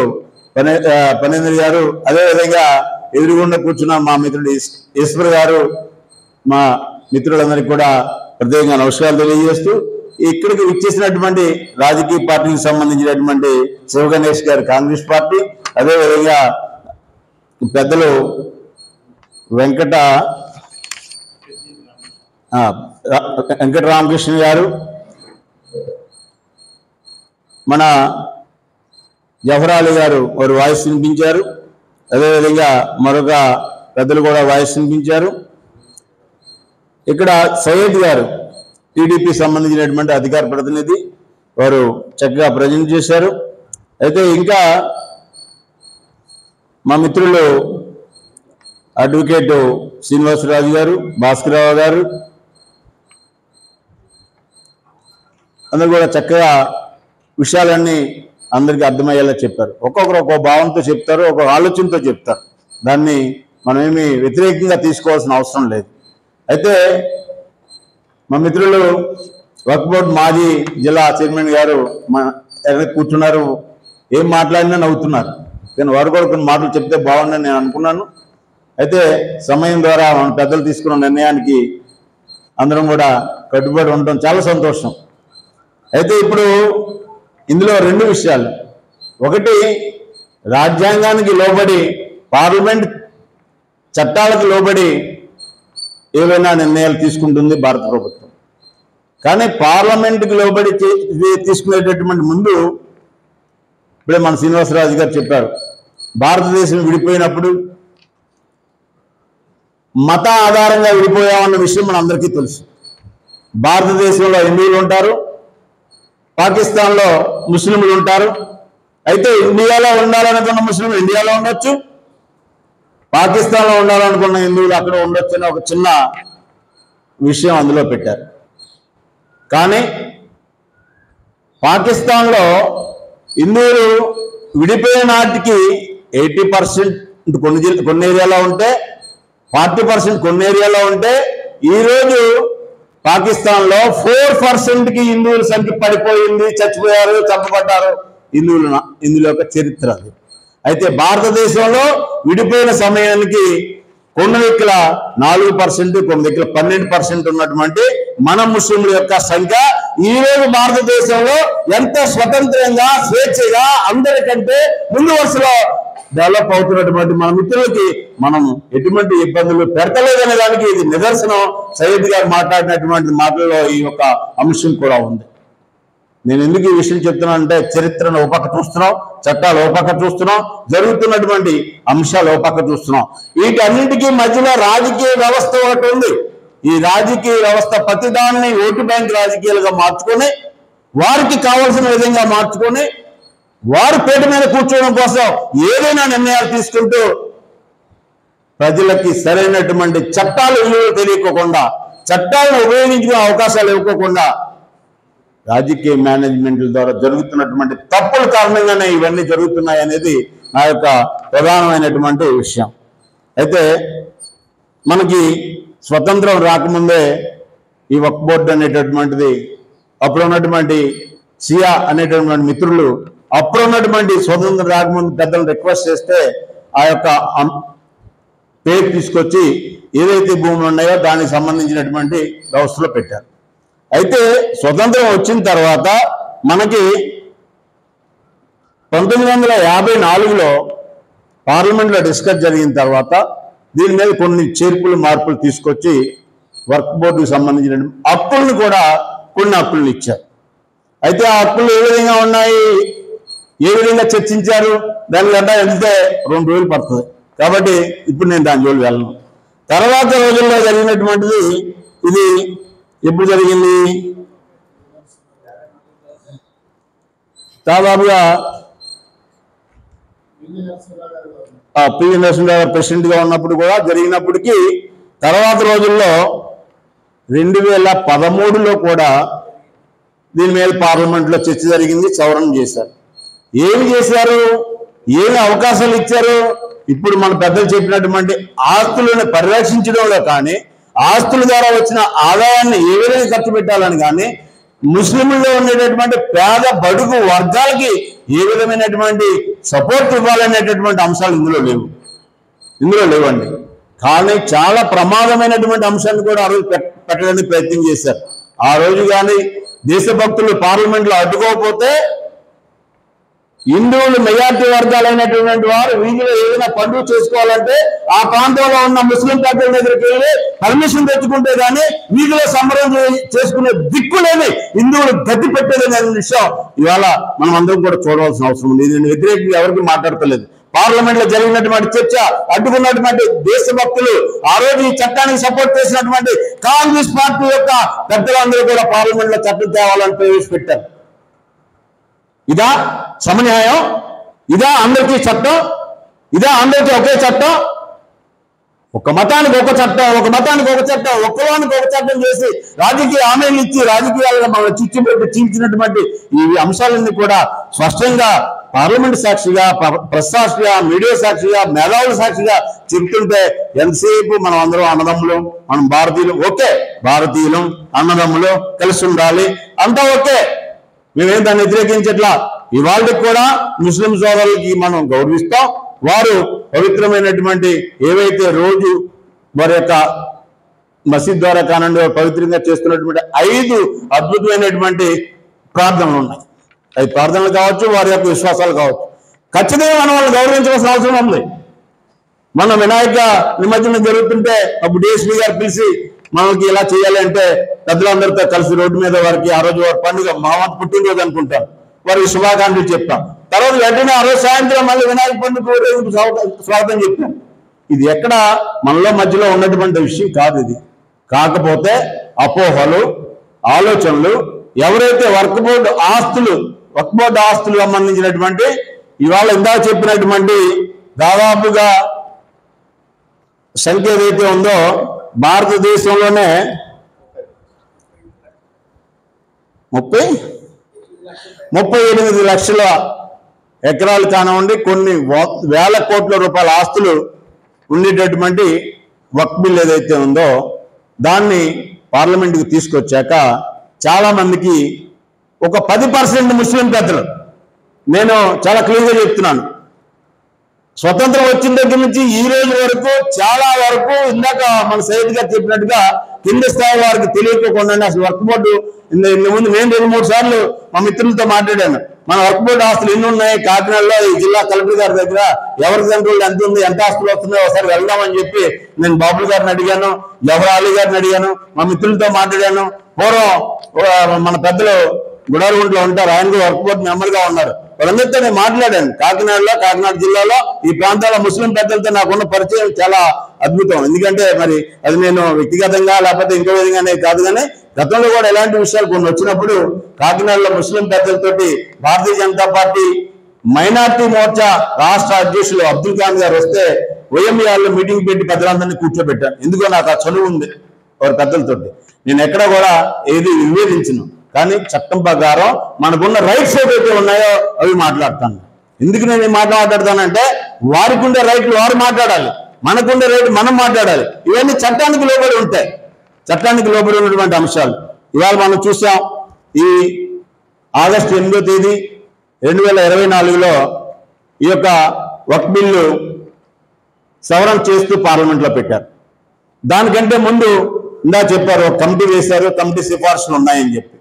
పనేంద్ర గారు, అదేవిధంగా ఎదురుగుండా కూర్చున్న మా మిత్రుడు ఈశ్వర్ గారు, మా మిత్రులందరికీ కూడా ప్రత్యేకంగా నమస్కారాలు తెలియజేస్తూ, ఇక్కడికి విచ్చేసినటువంటి రాజకీయ పార్టీకి సంబంధించినటువంటి శివ గణేష్ గారు కాంగ్రెస్ పార్టీ, అదేవిధంగా పెద్దలు వెంకట రామకృష్ణ గారు, మన జఫర్ అలీ గారు వారు వాయిస్ వినిపించారు. అదేవిధంగా మరొక పెద్దలు కూడా వాయిస్ వినిపించారు. ఇక్కడ సయ్యద్ గారు టీడీపీ సంబంధించినటువంటి అధికార ప్రతినిధి, వారు చక్కగా ప్రజెంట్ చేశారు. అయితే ఇంకా మా మిత్రులు అడ్వకేట్ శ్రీనివాసరాజు గారు, భాస్కరరావు గారు అందరూ కూడా చక్కగా విషయాలన్నీ అందరికీ అర్థమయ్యేలా చెప్పారు. ఒక్కొక్కరు ఒక్కో భావంతో చెప్తారు, ఒక్కొక్క ఆలోచనతో చెప్తారు. దాన్ని మనమేమి వ్యతిరేకంగా తీసుకోవాల్సిన అవసరం లేదు. అయితే మా మిత్రులు వక్ఫ్ బోర్డు మాజీ జిల్లా చైర్మన్ గారు మా కూర్చున్నారు, ఏం మాట్లాడినా నవ్వుతున్నారు. కానీ వారు కూడా కొన్ని మాటలు చెప్తే బాగుందని నేను అనుకున్నాను. అయితే సమయం ద్వారా మన పెద్దలు తీసుకున్న నిర్ణయానికి అందరం కూడా కట్టుబడి ఉండటం చాలా సంతోషం. అయితే ఇప్పుడు ఇందులో రెండు విషయాలు. ఒకటి, రాజ్యాంగానికి లోబడి పార్లమెంట్ చట్టాలకు లోబడి ఏవైనా నిర్ణయాలు తీసుకుంటుంది భారత ప్రభుత్వం. కానీ పార్లమెంట్కి లోబడి తీసుకునేటటువంటి ముందు ఇప్పుడే మన శ్రీనివాసరాజు గారు చెప్పారు, భారతదేశం విడిపోయినప్పుడు మత ఆధారంగా విడిపోయామన్న విషయం మన అందరికీ తెలుసు. భారతదేశంలో హిందువులు ఉంటారు, పాకిస్తాన్లో ముస్లింలు ఉంటారు. అయితే ఇండియాలో ఉండాలనుకున్న ముస్లింలు ఇండియాలో ఉండొచ్చు, పాకిస్తాన్లో ఉండాలనుకున్న హిందువులు అక్కడ ఉండొచ్చు అని ఒక చిన్న విషయం అందులో పెట్టారు. కానీ పాకిస్తాన్లో హిందువులు విడిపోయిన నాటికి 80% కొన్ని ఏరియాలో ఉంటే 40% కొన్ని ఏరియాలో ఉంటే ఈరోజు పాకిస్తాన్లో 4%కి హిందువుల సంఖ్య పడిపోయింది, చచ్చిపోయారు, చంపబడ్డారు హిందువుల యొక్క చరిత్ర అది. అయితే భారతదేశంలో విడిపోయిన సమయానికి కొన్ని దిక్కుల 4%, కొన్ని దిక్కుల 12% ఉన్నటువంటి మన ముస్లింల యొక్క సంఖ్య ఈ రోజు భారతదేశంలో ఎంత స్వతంత్రంగా స్వేచ్ఛగా అందరికంటే ముందు వరుసలో డెవలప్ అవుతున్నటువంటి మన మిత్రులకి మనం ఎటువంటి ఇబ్బందులు పెడతలేదనే దానికి ఇది నిదర్శనం. సయ్యద్ గారు మాట్లాడినటువంటి మాటల్లో ఈ యొక్క అంశం కూడా ఉంది. నేను ఎందుకు ఈ విషయం చెప్తున్నానంటే చరిత్రను ఒక పక్క చూస్తున్నాం, చట్టాలు ఒక పక్క చూస్తున్నాం, జరుగుతున్నటువంటి అంశాలు ఒక పక్క చూస్తున్నాం. వీటన్నింటికీ మధ్యలో రాజకీయ వ్యవస్థ ఒకటి ఉంది. ఈ రాజకీయ వ్యవస్థ ప్రతిదాన్ని ఓటు బ్యాంక్ రాజకీయాలుగా మార్చుకొని వారికి కావాల్సిన విధంగా మార్చుకొని వారు పేట మీద కూర్చోవడం కోసం ఏదైనా నిర్ణయాలు తీసుకుంటూ ప్రజలకి సరైనటువంటి చట్టాలు విలువలు తెలియకోకుండా, చట్టాలను ఉపయోగించుకునే అవకాశాలు ఇవ్వకోకుండా రాజకీయ మేనేజ్మెంట్ల ద్వారా జరుగుతున్నటువంటి తప్పుల కారణంగానే ఇవన్నీ జరుగుతున్నాయి అనేది నా యొక్క ప్రధానమైనటువంటి విషయం. అయితే మనకి స్వతంత్రం రాకముందే ఈ వక్ఫ్ బోర్డు అనేటటువంటిది అప్పుడు ఉన్నటువంటి సియా అనేటటువంటి మిత్రులు అప్పుడు ఉన్నటువంటి స్వతంత్రం రాకముందు పెద్దలు రిక్వెస్ట్ చేస్తే ఆ యొక్క పేరు తీసుకొచ్చి ఏదైతే భూములు ఉన్నాయో దానికి సంబంధించినటువంటి వ్యవస్థలో పెట్టారు. అయితే స్వతంత్రం వచ్చిన తర్వాత మనకి 1954లో పార్లమెంట్లో డిస్కస్ జరిగిన తర్వాత దీని మీద కొన్ని చేర్పులు మార్పులు తీసుకొచ్చి వర్క్ బోర్డుకు సంబంధించిన హక్కులను కూడా కొన్ని హక్కులను ఇచ్చారు. అయితే ఆ హక్కులు ఏ విధంగా ఉన్నాయి, ఏ విధంగా చర్చించారు, దానికంటే వెళ్తే 2 రోజులు పడుతుంది. కాబట్టి ఇప్పుడు నేను దాని జోలికి వెళ్ళను. తర్వాత రోజుల్లో జరిగినటువంటిది ఇది ఎప్పుడు జరిగింది, దాదాపుగా పివి నరసింహరావు గారు ప్రెసిడెంట్గా ఉన్నప్పుడు కూడా జరిగినప్పటికీ తర్వాత రోజుల్లో 2013లో కూడా దీని మీద పార్లమెంట్లో చర్చ జరిగింది, సవరణ చేశారు. ఏమి చేశారు, ఏమి అవకాశాలు ఇచ్చారు? ఇప్పుడు మన పెద్దలు చెప్పినటువంటి ఆస్తులను పరిరక్షించడంలో కానీ, ఆస్తుల ద్వారా వచ్చిన ఆదాయాన్ని ఏ విధంగా ఖర్చు పెట్టాలని కానీ, ముస్లింల్లో ఉండేటటువంటి పేద బడుగు వర్గాలకి ఏ విధమైనటువంటి సపోర్ట్ ఇవ్వాలనేటటువంటి అంశాలు ఇందులో లేవండి. కానీ చాలా ప్రమాదమైనటువంటి అంశాన్ని కూడా ఆ రోజు పెట్టడానికి ప్రయత్నం చేశారు. ఆ రోజు కానీ దేశభక్తులు పార్లమెంట్లో అడ్డుకోకపోతే హిందువులు మెజార్టీ వర్గాలైనటువంటి వారు వీధిలో ఏదైనా పండుగ చేసుకోవాలంటే ఆ ప్రాంతంలో ఉన్న ముస్లిం పెద్దల దగ్గరికి వెళ్ళి పర్మిషన్ తెచ్చుకుంటే కానీ వీధిలో సంబరం చేసుకునే దిక్కు లేని హిందువులు గట్టి పెట్టేదనే విషయం ఇవాళ మనం అందరం కూడా చూడవలసిన అవసరం ఉంది. నేను వ్యతిరేకంగా ఎవరికి మాట్లాడతలేదు. పార్లమెంట్ లో జరిగినటువంటి చర్చ అడ్డుకున్నటువంటి దేశభక్తులు ఆ రోజు ఈ చట్టానికి సపోర్ట్ చేసినటువంటి కాంగ్రెస్ పార్టీ యొక్క పెద్దలందరూ కూడా పార్లమెంట్ లో చట్టం తేవాలని ప్రవేశపెట్టారు. ఇదా సమన్యాయం? ఇదా అందరికీ చట్టం? ఇదా అందరికీ ఒకే చట్టం? ఒక మతానికి ఒక చట్టం, ఒక మతానికి ఒక చట్టం, ఒక్కవానికి ఒక చట్టం చేసి రాజకీయ హామీలు ఇచ్చి రాజకీయాలుగా మనం చిచ్చుపెట్టి చీల్చినటువంటి ఈ అంశాలన్నీ కూడా స్పష్టంగా పార్లమెంట్ సాక్షిగా, ప్రెస్ సాక్షిగా, మీడియా సాక్షిగా, మేధావుల సాక్షిగా చెప్తుంటే ఎంతసేపు మనం అందరం అన్నదమ్ములు, మనం భారతీయులు, ఓకే భారతీయులు అన్నదమ్ములు కలిసి ఉండాలి అంతా ఓకే, మేమేం దాన్ని వ్యతిరేకించట్లా. ఇవాళకి కూడా ముస్లిం సోదరులకి మనం గౌరవిస్తాం. వారు పవిత్రమైనటువంటి ఏవైతే రోజు వారి యొక్క మసీద్ ద్వారా కానండి పవిత్రంగా చేస్తున్నటువంటి 5 అద్భుతమైనటువంటి ప్రార్థనలు ఉన్నాయి. 5 ప్రార్థనలు కావచ్చు, వారి యొక్క విశ్వాసాలు కావచ్చు. ఖచ్చితంగా మనం వాళ్ళని గౌరవించవలసిన అవసరం ఉంది. మన వినాయక నిమజ్జనం జరుగుతుంటే అప్పుడు డిఎస్పీ గారు పిలిచి మనకి ఇలా చేయాలి అంటే పెద్దలందరితో కలిసి రోడ్డు మీద వారికి ఆ రోజు వారి పండుగ మామూలు పుట్టినరోజు అనుకుంటాం, వారికి శుభాకాంక్షలు చెప్తాం. తర్వాత వెంటనే ఆ రోజు సాయంత్రం మళ్ళీ వినాయక పండుగ స్వాగతం చెప్తాం. ఇది ఎక్కడ మనలో మధ్యలో ఉన్నటువంటి విషయం కాదు ఇది. కాకపోతే అపోహలు, ఆలోచనలు ఎవరైతే వర్క్ బోర్డు ఆస్తులు సంబంధించినటువంటి ఇవాళ ఇందాక చెప్పినటువంటి దాదాపుగా సంఖ్య ఏదైతే ఉందో భారతదేశంలోనే 38 లక్షల ఎకరాలు కానివ్వండి, కొన్ని వేల కోట్ల రూపాయల ఆస్తులు ఉండేటటువంటి వక్ఫ్ బిల్ ఏదైతే ఉందో దాన్ని పార్లమెంట్కి తీసుకొచ్చాక చాలా మందికి ఒక 10% ముస్లిం పెద్దలు, నేను చాలా క్లియర్గా చెప్తున్నాను, స్వతంత్రం వచ్చిన దగ్గర నుంచి ఈ రోజు వరకు చాలా వరకు ఇందాక మన సైద్ గారు చెప్పినట్టుగా కింద స్థాయి వారికి తెలియకోకుండా అసలు వర్క్ బోర్డు ముందు నేను 2-3 సార్లు మా మిత్రులతో మాట్లాడాను. మన వర్క్ బోర్డు ఆస్తులు ఎన్ని ఉన్నాయి కాకినాడలో, ఈ జిల్లా కలెక్టర్ గారి దగ్గర ఎవరి కంట్రోల్ ఎంత ఉంది, ఎంత ఆస్తులు వస్తున్నాయో ఒకసారి వెళ్దామని చెప్పి నేను బాబుల్ గారిని అడిగాను, జవహర్ అలీ గారిని అడిగాను, మా మిత్రులతో మాట్లాడాను. పూర్వం మన పెద్దలు గుడారుగుంట్లో ఉంటారు, ఆయన కూడా వర్క్ బోర్డు మెంబర్గా ఉన్నారు. వాళ్ళందరితో నేను మాట్లాడాను. కాకినాడ జిల్లాలో ఈ ప్రాంతాల ముస్లిం పెద్దలతో నాకున్న పరిచయం చాలా అద్భుతం. ఎందుకంటే మరి అది నేను వ్యక్తిగతంగా లేకపోతే ఇంకో విధంగానే కాదు, కానీ గతంలో కూడా ఎలాంటి విషయాలు కొన్ని వచ్చినప్పుడు కాకినాడలో ముస్లిం పెద్దలతోటి భారతీయ జనతా పార్టీ మైనార్టీ మోర్చా రాష్ట్ర అధ్యక్షులు అబ్దుల్ ఖాన్ గారు వస్తే వైఎంఆర్లో మీటింగ్ పెట్టి పెద్దలందరినీ కూర్చోబెట్టాను. ఎందుకో నాకు ఆ చదువు ఉంది వారి పెద్దలతోటి. నేను ఎక్కడ కూడా ఏది వివేదించను, కానీ చట్టం ప్రకారం మనకున్న రైట్స్ ఏవైతే ఉన్నాయో అవి మాట్లాడతాను. ఎందుకు నేను మాట్లాడతానంటే వారికి ఉండే రైట్లు వారు మాట్లాడాలి, మనకుండే రైట్లు మనం మాట్లాడాలి. ఇవన్నీ చట్టానికి లోబడి ఉంటాయి, చట్టానికి లోబడి ఉన్నటువంటి అంశాలు. ఇవాళ మనం చూసాం, ఈ ఆగస్టు 8వ తేదీ 2024లో ఈ యొక్క వక్ఫ్ బిల్లు సవరణ చేస్తూ పార్లమెంట్లో పెట్టారు. దానికంటే ముందు ఇందా చెప్పారు, ఒక కమిటీ వేశారు, కమిటీ సిఫార్సులు ఉన్నాయని చెప్పి.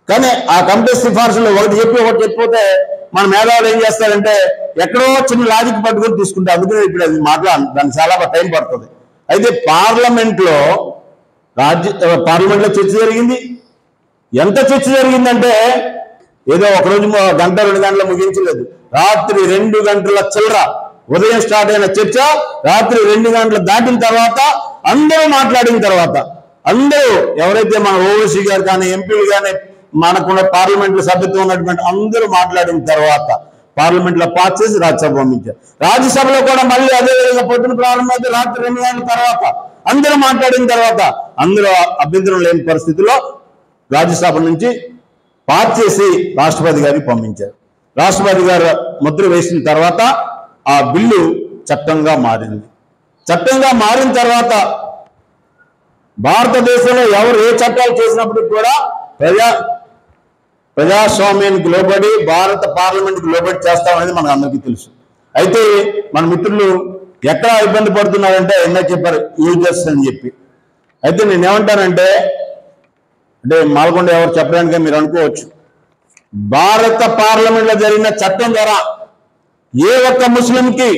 కానీ ఆ కమిటీ సిఫార్సులు ఒకటి చెప్పిపోతే మన మేధావులు ఏం చేస్తారంటే ఎక్కడో చిన్న లాజిక్ పట్టుకొని తీసుకుంటారు. అందుకనే ఇప్పుడు అది మాట్లాడాలి, దానికి చాలా టైం పడుతుంది. అయితే పార్లమెంట్లో చర్చ జరిగింది. ఎంత చర్చ జరిగిందంటే ఏదో ఒకరోజు 1-2 గంటలు ముగించలేదు. రాత్రి 2 గంటల చిల్లర, ఉదయం స్టార్ట్ అయిన చర్చ రాత్రి 2 గంటలు దాటిన తర్వాత అందరూ మాట్లాడిన తర్వాత, అందరూ ఎవరైతే మన ఓవైసీ గారు కానీ ఎంపీలు కానీ మనకున్న పార్లమెంట్లో సభ్యత్వం ఉన్నటువంటి అందరూ మాట్లాడిన తర్వాత పార్లమెంట్లో పాస్ చేసి రాజ్యసభ పంపించారు. రాజ్యసభలో కూడా మళ్ళీ అదే విధంగా పొద్దున ప్రారంభమైతే రాత్రి 2 గంటల తర్వాత అందరూ మాట్లాడిన తర్వాత అందరూ అభ్యంతరం లేని పరిస్థితిలో రాజ్యసభ నుంచి పాస్ చేసి రాష్ట్రపతి గారికి పంపించారు. రాష్ట్రపతి గారు ముద్ర వేసిన తర్వాత ఆ బిల్లు చట్టంగా మారింది. చట్టంగా మారిన తర్వాత భారతదేశంలో ఎవరు ఏ చట్టాలు చేసినప్పటికీ కూడా ప్రజాస్వామ్యానికి లోబడి భారత పార్లమెంట్కి లోబడి చేస్తామనేది మనకు అందరికీ తెలుసు. అయితే మన మిత్రులు ఎక్కడ ఇబ్బంది పడుతున్నారంటే ఎందుకు చెప్పారు, యూజర్స్ అని చెప్పి. అయితే నేనేమంటానంటే మాల్కొండ ఎవరు చెప్పడానికి మీరు అనుకోవచ్చు, భారత పార్లమెంట్లో జరిగిన చట్టం ద్వారా ఏ ఒక్క ముస్లింకి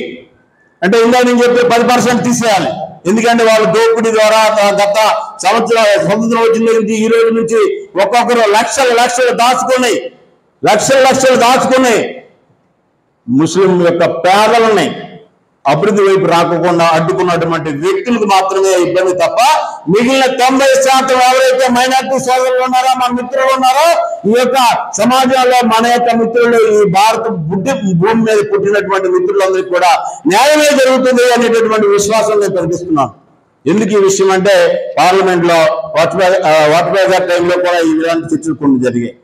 అంటే ఇందా నేను చెప్పి 10% తీసేయాలి. ఎందుకంటే వాళ్ళు దోపిడీ ద్వారా గత స్వతంత్రం వచ్చిన నుంచి ఈ రోజు నుంచి ఒక్కొక్కరు లక్షలు దాచుకొని ముస్లిం యొక్క పేదలని అభివృద్ధి వైపు రాకుండా అడ్డుకున్నటువంటి వ్యక్తులకు మాత్రమే ఇబ్బంది తప్ప మిగిలిన 90% ఎవరైతే మైనార్టీ సోదరులు ఉన్నారో, మన మిత్రులు ఉన్నారో, ఈ యొక్క సమాజంలో మన యొక్క మిత్రులు, ఈ భారత భూమి మీద పుట్టినటువంటి మిత్రులందరికీ కూడా న్యాయమే జరుగుతుంది అనేటటువంటి విశ్వాసం నేను ప్రకటిస్తున్నాను. ఎందుకు ఈ విషయం అంటే పార్లమెంట్లో వాజ్పేయి గారి టైంలో కూడా ఇలాంటి చర్చలు కొన్ని జరిగాయి.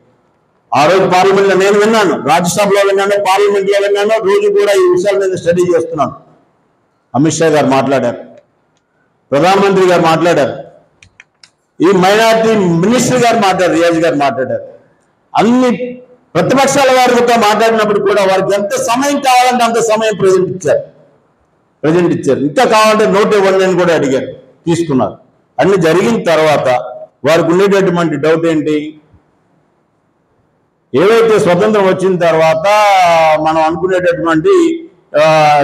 ఆ రోజు పార్లమెంట్లో నేను విన్నాను, రాజ్యసభలో విన్నాను, పార్లమెంట్లో విన్నాను, రోజు కూడా ఈ విషయాల మీద స్టడీ చేస్తున్నాను. అమిత్ షా గారు మాట్లాడారు, ప్రధానమంత్రి గారు మాట్లాడారు, ఈ మైనార్టీ మినిస్టర్ గారు మాట్లాడారు, రియాజ్ గారు మాట్లాడారు. అన్ని ప్రతిపక్షాల వారితో మాట్లాడినప్పుడు కూడా వారికి ఎంత సమయం కావాలంటే అంత సమయం ప్రజెంట్ ఇచ్చారు. ఇంకా కావాలంటే నోట్ ఇవ్వండి అని కూడా అడిగారు, తీసుకున్నారు. అన్ని జరిగిన తర్వాత వారికి ఉండేటటువంటి డౌట్ ఏంటి, ఏవైతే స్వతంత్రం వచ్చిన తర్వాత మనం అనుకునేటటువంటి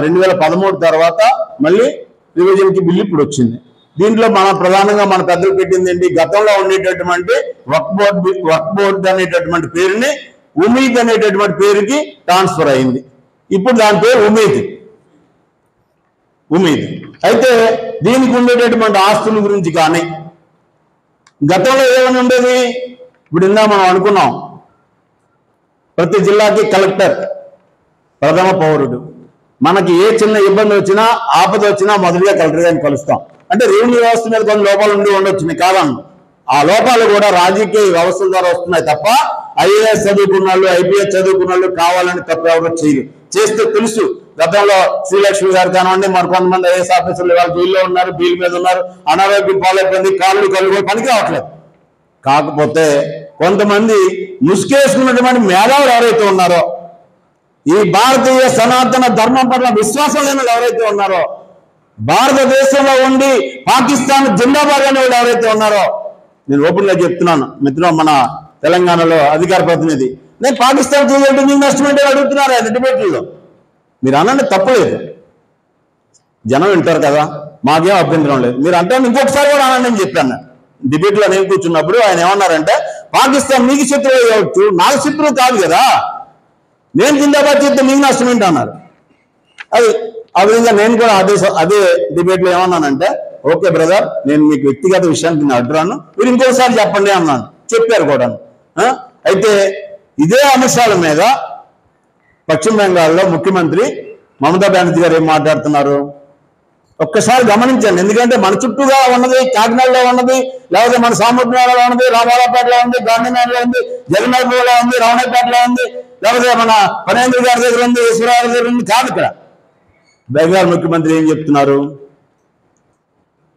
2013 తర్వాత మళ్ళీ రివిజన్కి బిల్లు ఇప్పుడు వచ్చింది. దీంట్లో ప్రధానంగా మన పెద్దలు పెట్టింది ఏంటి, గతంలో ఉండేటటువంటి వక్ఫ్ బోర్డు అనేటటువంటి పేరుని ఉమీద్ అనేటటువంటి పేరుకి ట్రాన్స్ఫర్ అయింది. ఇప్పుడు దాని పేరు ఉమీద్. అయితే దీనికి ఉండేటటువంటి ఆస్తుల గురించి కానీ గతంలో ఏమని ఉండేది, ఇప్పుడు ఇందా మనం అనుకున్నాం, ప్రతి జిల్లాకి కలెక్టర్ ప్రథమ పౌరుడు. మనకి ఏ చిన్న ఇబ్బంది వచ్చినా, ఆపద వచ్చినా మొదటిగా కలెక్టర్ గారిని కలుస్తాం. అంటే రెవెన్యూ వ్యవస్థ మీద కొన్ని లోపాలు ఉండొచ్చు కాదన్న, ఆ లోపాలు కూడా రాజకీయ వ్యవస్థల ద్వారా వస్తున్నాయి తప్ప ఐఏఎస్ చదువుకున్న వాళ్ళు, ఐపీఎస్ చదువుకున్న వాళ్ళు కావాలని తప్ప ఎవరు చేస్తే తెలుసు. గతంలో శ్రీలక్ష్మి గారు కానివ్వండి, మరి కొంతమంది ఐఏఎస్ ఆఫీసర్లు ఇవాళ జైల్లో ఉన్నారు, బెయిల్ మీద ఉన్నారు, అనారోగ్యం పాలైపోయింది, కళ్ళు కూడా పనికి రావట్లేదు. కాకపోతే కొంతమంది ముసుకేసుకున్నటువంటి మేధావులు ఎవరైతే ఉన్నారో ఈ భారతీయ సనాతన ధర్మం పట్ల విశ్వాసం లేని వాళ్ళు ఎవరైతే ఉన్నారో, భారతదేశంలో ఉండి పాకిస్తాన్ జిందాబాద్ అనే వాళ్ళు ఎవరైతే ఉన్నారో, నేను ఓపెన్ గా చెప్తున్నాను మిత్రులు, మన తెలంగాణలో అధికార ప్రతినిధి, నేను పాకిస్తాన్ చేయాలంటే మీకు నష్టం ఏంటో అడుగుతున్నారు ఆయన డిబేట్లో. మీరు అనండి, తప్పలేదు, జనం వింటారు కదా, మాకేం అభ్యంతరం లేదు. మీరు అంటే ఇంకొకసారి కూడా అనండి అని చెప్పాను డిబేట్లో. నేను కూర్చున్నప్పుడు ఆయన ఏమన్నారంటే, పాకిస్తాన్ మీకు శత్రువు కావచ్చు, నాకు శత్రువు కాదు కదా, నేను జిందాబాద్ చేస్తే మీకు నష్టం ఏంటి అన్నారు. అది ఆ విధంగా నేను కూడా అదే డిబేట్లో ఏమన్నానంటే, ఓకే బ్రదర్, నేను మీకు వ్యక్తిగత విషయానికి నేను అడ్డురాను, మీరు ఇంకోసారి చెప్పండి అన్నాను. చెప్పారు కూడా. అయితే ఇదే అంశాల మీద పశ్చిమ బెంగాల్లో ముఖ్యమంత్రి మమతా బెనర్జీ గారు ఏం మాట్లాడుతున్నారు ఒక్కసారి గమనించండి. ఎందుకంటే మన చుట్టూగా ఉన్నది, కాకినాడలో ఉన్నది, లేకపోతే మన సామర్థ్యంలో ఉన్నది, రామారావుపేటలో ఉంది, గాంధీనగర్లో ఉంది, జగన్నాథ్లో ఉంది, రావణపేటలో ఉంది, లేకపోతే మన పనేంద్ర గారి దగ్గర ఉంది, ఈశ్వరరావు దగ్గర ఉంది కాదు. ఇక్కడ బెంగాల్ ముఖ్యమంత్రి ఏం చెప్తున్నారు,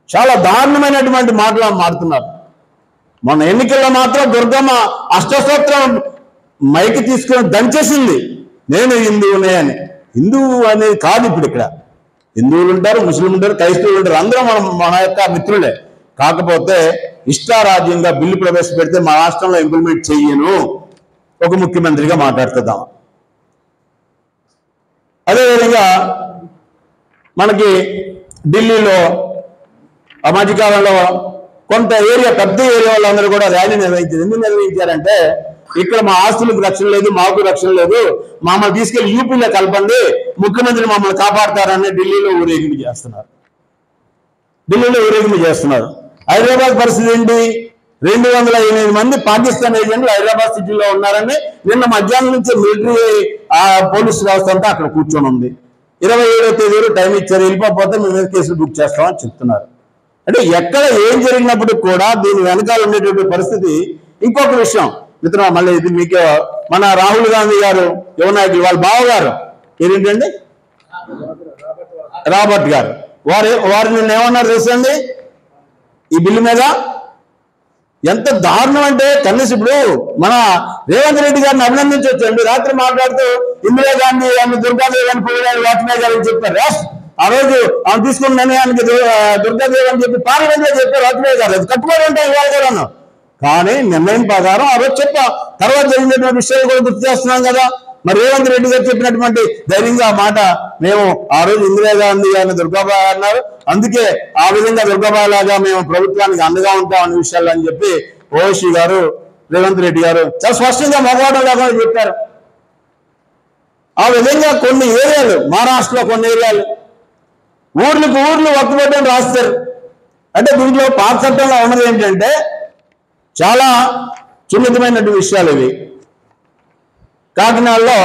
చాలా దారుణమైనటువంటి మాటలు మాట్లాడుతున్నారు. మన ఎన్నికల్లో మాత్రం దుర్గమ్మ అష్టసూత్రం మైకి తీసుకుని దంచేసింది, నేను హిందువునే అని. హిందువు అనేది కాదు ఇప్పుడు. ఇక్కడ హిందువులు ఉంటారు, ముస్లింలు ఉంటారు, క్రైస్తవులు ఉంటారు, అందరూ మన యొక్క మిత్రులే. కాకపోతే ఇష్టారాజ్యంగా బిల్లు ప్రవేశపెడితే మా రాష్ట్రంలో ఇంప్లిమెంట్ చెయ్యను ఒక ముఖ్యమంత్రిగా మాట్లాడుతున్నాం. అదేవిధంగా మనకి ఢిల్లీలో ఆ మధ్యకాలంలో కొంత ఏరియా, పెద్ద ఏరియా వాళ్ళందరూ కూడా ర్యాలీ నిర్వహించారు. ఎందుకు నిర్వహించారంటే, ఇక్కడ మా ఆస్తులకు రక్షణ లేదు, మాకు రక్షణ లేదు, మమ్మల్ని తీసుకెళ్లి యూపీలో కలపండి, ముఖ్యమంత్రి మమ్మల్ని కాపాడతారని ఢిల్లీలో ఊరేగింపు చేస్తున్నారు. హైదరాబాద్ పరిస్థితి ఏంటి? 208 మంది పాకిస్తాన్ ఏజెంట్లు హైదరాబాద్ సిటీలో ఉన్నారని నిన్న మధ్యాహ్నం నుంచి మిలిటరీ పోలీసు వ్యవస్థ అంతా అక్కడ కూర్చొని ఉంది. 27వ తేదీ టైం ఇచ్చారు, వెళ్ళిపోతే మేము మీద కేసులు బుక్ చేస్తామని చెప్తున్నారు. అంటే ఎక్కడ ఏం జరిగినప్పుడు కూడా దీని వెనకాల ఉండేటువంటి పరిస్థితి. ఇంకొక విషయం మిత్రులు, మళ్ళీ ఇది మీకు మన రాహుల్ గాంధీ గారు యువ నాయకులు వాళ్ళ బావగారు ఏంటండి, రాబర్ట్ గారు, వారు నిన్న ఏమన్నారు తెలుసండి ఈ బిల్లు మీద? ఎంత దారుణం అంటే, కనీసం ఇప్పుడు మన రేవంత్ రెడ్డి గారిని అభినందించవచ్చండి. రాత్రి మాట్లాడుతూ ఇందిరా గాంధీ ఆమె దుర్గాదేవి అని పోయాడు వాజ్పేయి గారు అని చెప్పారు. ఆ రోజు ఆమె తీసుకున్న నిర్ణయానికి దుర్గాదేవి అని చెప్పి పార్లమెంట్ లో చెప్పారు వాజ్పేయి గారు. అది కట్టుబడి ఉంటాయి ఇవాళ కూడా. కానీ నిర్ణయం ప్రకారం ఆ రోజు చెప్పాం. తర్వాత జరిగినటువంటి విషయాలు కూడా గుర్తు చేస్తున్నాం కదా. మరి రేవంత్ రెడ్డి గారు చెప్పినటువంటి ధైర్యంగా ఆ మాట, మేము ఆ రోజు ఇందిరా గాంధీ గారిని దుర్గాబాయి అన్నారు, అందుకే ఆ విధంగా దుర్గాబాయి లాగా మేము ప్రభుత్వానికి అండగా ఉంటాం అనే విషయాలు అని చెప్పి ఓవైసీ గారు, రేవంత్ రెడ్డి గారు చాలా స్పష్టంగా మగవాడం లేకుండా చెప్పారు. ఆ విధంగా కొన్ని ఏరియాలు, మహారాష్ట్రలో కొన్ని ఏరియాలు ఊర్లకు ఊర్లు ఒక్కబెట్టని రాస్తారు. అంటే దీంట్లో పాత చట్టంలో ఉన్నది ఏంటంటే చాలా సున్నితమైనటువంటి విషయాలు ఇవి. కాకినాడలో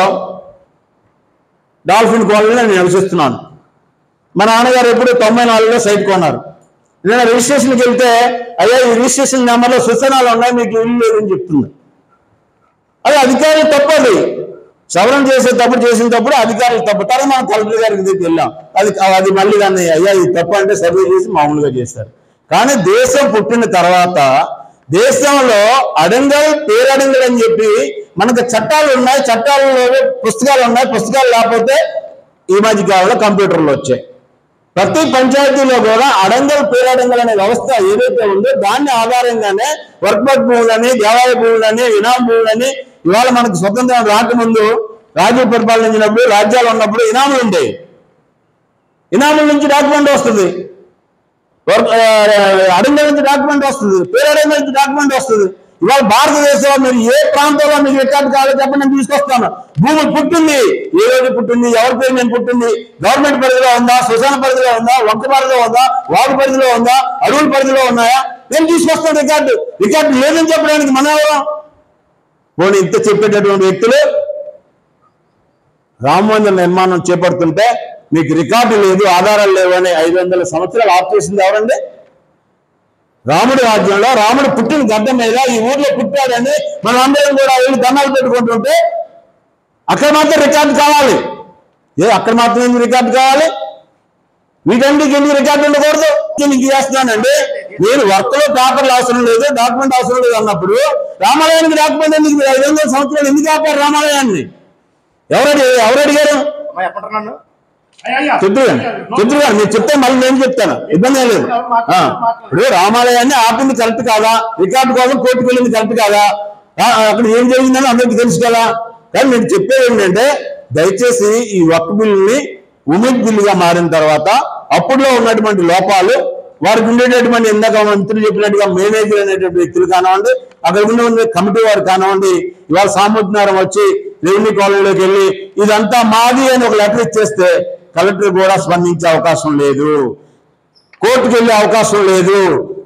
డాల్ఫిన్ కాలనీలో నేను నివసిస్తున్నాను. మా నాన్నగారు ఎప్పుడు 94లో సైట్ కొన్నారు. నేను రిజిస్ట్రేషన్కి వెళ్తే, అయ్యా ఈ రిజిస్ట్రేషన్ నెంబర్లో సూచనలు ఉన్నాయి, మీకు ఇల్లు లేదని చెప్తుంది. అది అధికారులు తప్పది, సవరణ చేసేటప్పుడు చేసినప్పుడు అధికారులు తప్పు. తర్వాత మనం కలెక్టర్ గారికి దగ్గరికి వెళ్ళాం, అది మళ్ళీ దాన్ని అయ్యా ఇది తప్పు అంటే సర్వే చేసి మామూలుగా చేస్తారు. కానీ దేశం పుట్టిన తర్వాత దేశంలో అడంగల్ పేరడంగల్ అని చెప్పి మనకు చట్టాలు ఉన్నాయి, చట్టాలలో పుస్తకాలు ఉన్నాయి, పుస్తకాలు లేకపోతే ఈ మధ్య కాలంలో కంప్యూటర్లు వచ్చాయి. ప్రతి పంచాయతీలో కూడా అడంగల్ పేరడంగల్ అనే వ్యవస్థ ఏదైతే ఉందో దాన్ని ఆధారంగానే వర్క్బట్ భూములని, దేవాలయ భూములని, ఇనాం భూములని, ఇవాళ మనకు స్వతంత్రం రాకముందు రాజ్యం పరిపాలించినప్పుడు రాజ్యాలు ఉన్నప్పుడు ఇనాములు ఉంటాయి. ఇనాముల నుంచి డాక్యుమెంట్ వస్తుంది, అడంగల్ నుంచి డాక్యుమెంట్ వస్తుంది, పేరడంగల్ నుంచి డాక్యుమెంట్ వస్తుంది. ఇవాళ భారతదేశంలో మీరు ఏ ప్రాంతంలో మీకు రికార్డు కావాలో చెప్పండి, నేను తీసుకొస్తాను. భూమి పుట్టింది, ఏ రోజు పుట్టింది, ఎవరి పేరు నేను పుట్టింది, గవర్నమెంట్ పరిధిలో ఉందా, శ్మశాన పరిధిలో ఉందా, వంక పరిధిలో ఉందా, వాగు పరిధిలో ఉందా, అడవుల పరిధిలో ఉన్నాయా, నేను తీసుకొస్తాను రికార్డు. రికార్డు లేదని చెప్పడానికి మన ఎవరు? పోనీ ఇంత చెప్పేటటువంటి వ్యక్తులు రామ మందిర నిర్మాణం చేపడుతుంటే మీకు రికార్డు లేదు, ఆధారాలు లేవు అని 500 సంవత్సరాలు ఆఫ్ చేసింది ఎవరండి? రాముడి రాజ్యంలో రాముడు పుట్టిన గడ్డ మీద ఈ ఊర్లో పుట్టాడని మనం అందరం కూడా వీళ్ళు దండాలు పెట్టుకుంటుంటే అక్కడ మాత్రం రికార్డు కావాలి. అక్కడ మాత్రం ఎందుకు రికార్డు కావాలి? వీటన్నిటికి ఎందుకు రికార్డు ఉండకూడదు? నీకు చేస్తున్నానండి, నేను వర్క్లో పేపర్లు అవసరం లేదు, డాక్యుమెంట్ అవసరం లేదు అన్నప్పుడు రామాలయానికి డాక్యుమెంట్ ఎందుకు? 500 సంవత్సరాలు ఎందుకు ఆపారు రామాలయాన్ని? ఎవరు అడిగారు? చెప్తారు మీరు చెప్తే మళ్ళీ నేను చెప్తాను, ఇబ్బంది ఏం లేదు. ఇప్పుడు రామాలయాన్ని ఆపింది కరెక్ట్ కాదా, రికార్డు కోసం కోర్టుకు వెళ్ళింది కరెక్ట్ కాదా, అక్కడ ఏం జరిగిందని అందరికీ తెలుసు కదా. కానీ నేను చెప్పేది ఏంటంటే దయచేసి ఈ వక్ఫ్ బిల్లుని ఉమీద్ బిల్లుగా మారిన తర్వాత అప్పుడులో ఉన్నటువంటి లోపాలు, వారికి ఉండేటటువంటి ఇందాక మంత్రులు చెప్పినట్టుగా మేనేజర్ అనేటువంటి వ్యక్తులు కానివ్వండి, అక్కడ ఉన్న కమిటీ వారు కానివ్వండి, ఇవాళ సామర్థ్యం వచ్చి రెవెన్యూ కాలనీలోకి వెళ్ళి ఇదంతా మాది అని ఒక లెటర్ ఇచ్చేస్తే కలెక్టర్ కూడా స్పందించే అవకాశం లేదు, కోర్టుకు వెళ్ళే అవకాశం లేదు.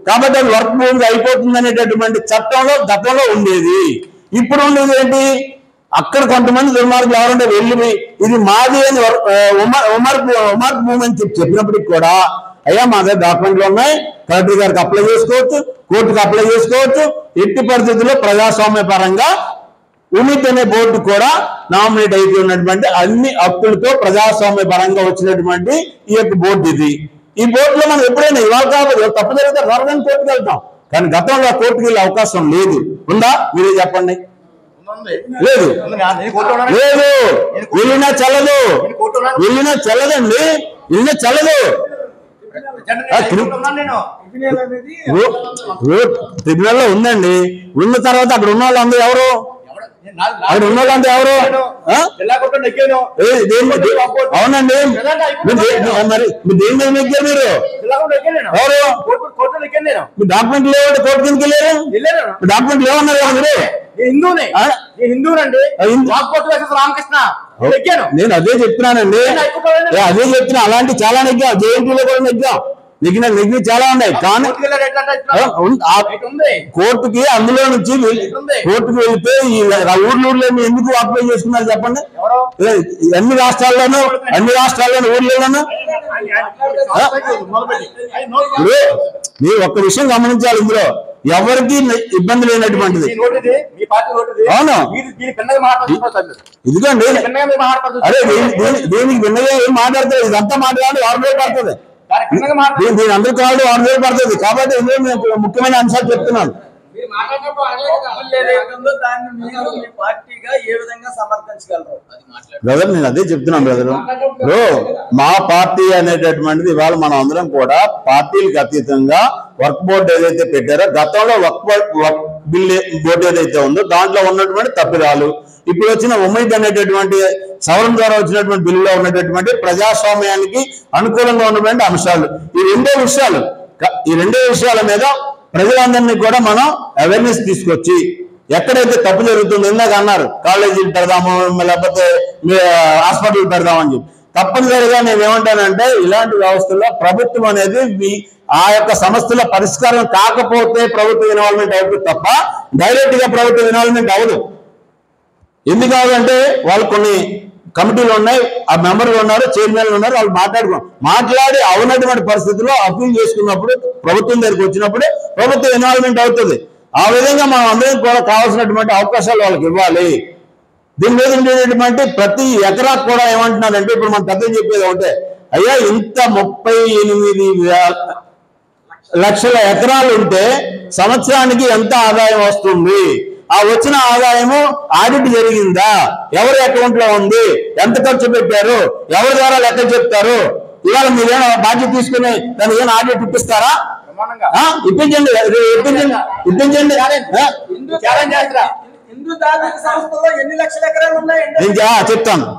కాబట్టి అది వర్క్ భూమికి అయిపోతుంది అనేటటువంటి చట్టంలో గతంలో ఉండేది. ఇప్పుడు ఉండేది ఏంటి? అక్కడ కొంతమంది దుర్మార్గులు ఎవరంటే వెళ్ళి ఇది మాది అని ఉమర్ భూమి అని చెప్పినప్పటికి కూడా అయ్యా మా దగ్గర డాక్యుమెంట్లు ఉన్నాయి, కలెక్టర్ గారికి అప్లై చేసుకోవచ్చు, కోర్టుకు అప్లై చేసుకోవచ్చు, ఎట్టి పరిస్థితుల్లో ప్రజాస్వామ్య పరంగా ఉమీద్ అనే బోర్డు కూడా నామినేట్ అయితే ఉన్నటువంటి అన్ని హక్కులతో ప్రజాస్వామ్య పరంగా వచ్చినటువంటి ఈ యొక్క బోర్డు ఇది. ఈ బోర్డులో మనం ఎప్పుడైనా ఇవాళ కాదు తప్పు జరిగితే త్వరగా కోర్టుకు వెళ్తాం, కానీ గతంలో కోర్టుకు వెళ్ళే అవకాశం లేదు. ఉందా? మీరే చెప్పండి. లేదు లేదు వెళ్ళినా చల్లదు, వెళ్ళినా చల్లదండి, వెళ్ళినా చల్లదు. ట్రిబ్యునల్లో ఉందండి. ఉన్న తర్వాత అక్కడ ఉన్న వాళ్ళు అందరూ ఎవరు? అక్కడ ఉన్న వాళ్ళంతా ఎవరు? అవునండి. మరి మీరు దేని మీద ఎక్కారు? మీరు ఎవరు? మీ డాక్యుమెంట్ లేవంటే కోర్టు కిందకి వెళ్ళారు? డాక్యుమెంట్ లేవన్నారు కదా మీరు? నేను అదే చెప్తున్నానండి, అదే చెప్తున్నా. అలాంటి చాలా నెగ్గాం, జేఎన్టీలో కూడా నెగ్గాం, నెగ్గిన చాలా ఉన్నాయి. కానీ కోర్టుకి అందులో నుంచి కోర్టుకు వెళ్తే ఈ ఊర్లో ఎందుకు అప్లై చేసుకున్నారు చెప్పండి? అన్ని రాష్ట్రాల్లోనూ ఊర్లలోనూ మీరు ఒక్క విషయం గమనించాలి, ఇందులో ఎవరికి ఇబ్బంది లేనటువంటిది. అవును, ఇదిగోండి. అరే దీనికి భిన్నగా ఏం మాట్లాడతారు? ఇదంతా మాట్లాడి 6 రోజులు పడుతుంది, దీని అందరూ కాదు 6 రోజులు పడుతుంది. కాబట్టి ఇందులో ముఖ్యమైన అంశాలు చెప్తున్నాను. బ్రదర్ నేను అదే చెప్తున్నాను బ్రదర్. ఇప్పుడు మా పార్టీ అనేటటువంటిది ఇవాళ మనం అందరం కూడా పార్టీలకు అతీతంగా వర్క్ బోర్డు ఏదైతే పెట్టారో, గతంలో వర్క్ బిల్ బోర్డు ఏదైతే ఉందో దాంట్లో ఉన్నటువంటి తప్పిదాలు, ఇప్పుడు వచ్చిన ఉమీద్ అనేటటువంటి సవరణ ద్వారా వచ్చినటువంటి బిల్లులో ఉన్నటువంటి ప్రజాస్వామ్యానికి అనుకూలంగా ఉన్నటువంటి అంశాలు, ఈ రెండే విషయాల మీద ప్రజలందరినీ కూడా మనం అవేర్నెస్ తీసుకొచ్చి ఎక్కడైతే తప్పు జరుగుతుందో, ఇందాక అన్నారు కాలేజీలు పెడదాము లేకపోతే హాస్పిటల్ పెడదామని చెప్పి, తప్పనిసరిగా నేను ఏమంటానంటే ఇలాంటి వ్యవస్థల్లో ప్రభుత్వం అనేది ఆ యొక్క సమస్యల పరిష్కారం కాకపోతే ప్రభుత్వ ఇన్వాల్వ్మెంట్ అవుతుంది తప్ప డైరెక్ట్ గా ప్రభుత్వ ఇన్వాల్వ్మెంట్ అవ్వదు. ఎందుకు కావాలంటే వాళ్ళు కొన్ని కమిటీలు ఉన్నాయి, ఆ మెంబర్లు ఉన్నారు, చైర్మన్లు ఉన్నారు, వాళ్ళు మాట్లాడి అవునటువంటి పరిస్థితుల్లో అప్పీల్ చేసుకున్నప్పుడు ప్రభుత్వం దగ్గరికి వచ్చినప్పుడు ప్రభుత్వం ఇన్వాల్వ్మెంట్ అవుతుంది. ఆ విధంగా మనం అందరం కూడా కావాల్సినటువంటి అవకాశాలు వాళ్ళకి ఇవ్వాలి. దీని మీద ఉండేటటువంటి ప్రతి ఎకరాకు కూడా ఏమంటున్నారంటే, ఇప్పుడు మనం పెద్దలు చెప్పేది ఒకటే, అయ్యా ఇంత 38 లక్షల ఎకరాలు ఉంటే సంవత్సరానికి ఎంత ఆదాయం వస్తుంది, ఆ వచ్చిన ఆదాయము ఆడిట్ జరిగిందా, ఎవరి అకౌంట్ లో ఉంది, ఎంత ఖర్చు పెట్టారు, ఎవరి ద్వారా లెక్క చెప్తారు, ఇవాళ మీరేమో బాధ్యత తీసుకుని దాన్ని ఏమైనా ఆడిట్ ఇప్పిస్తారా? ఇప్పించండి.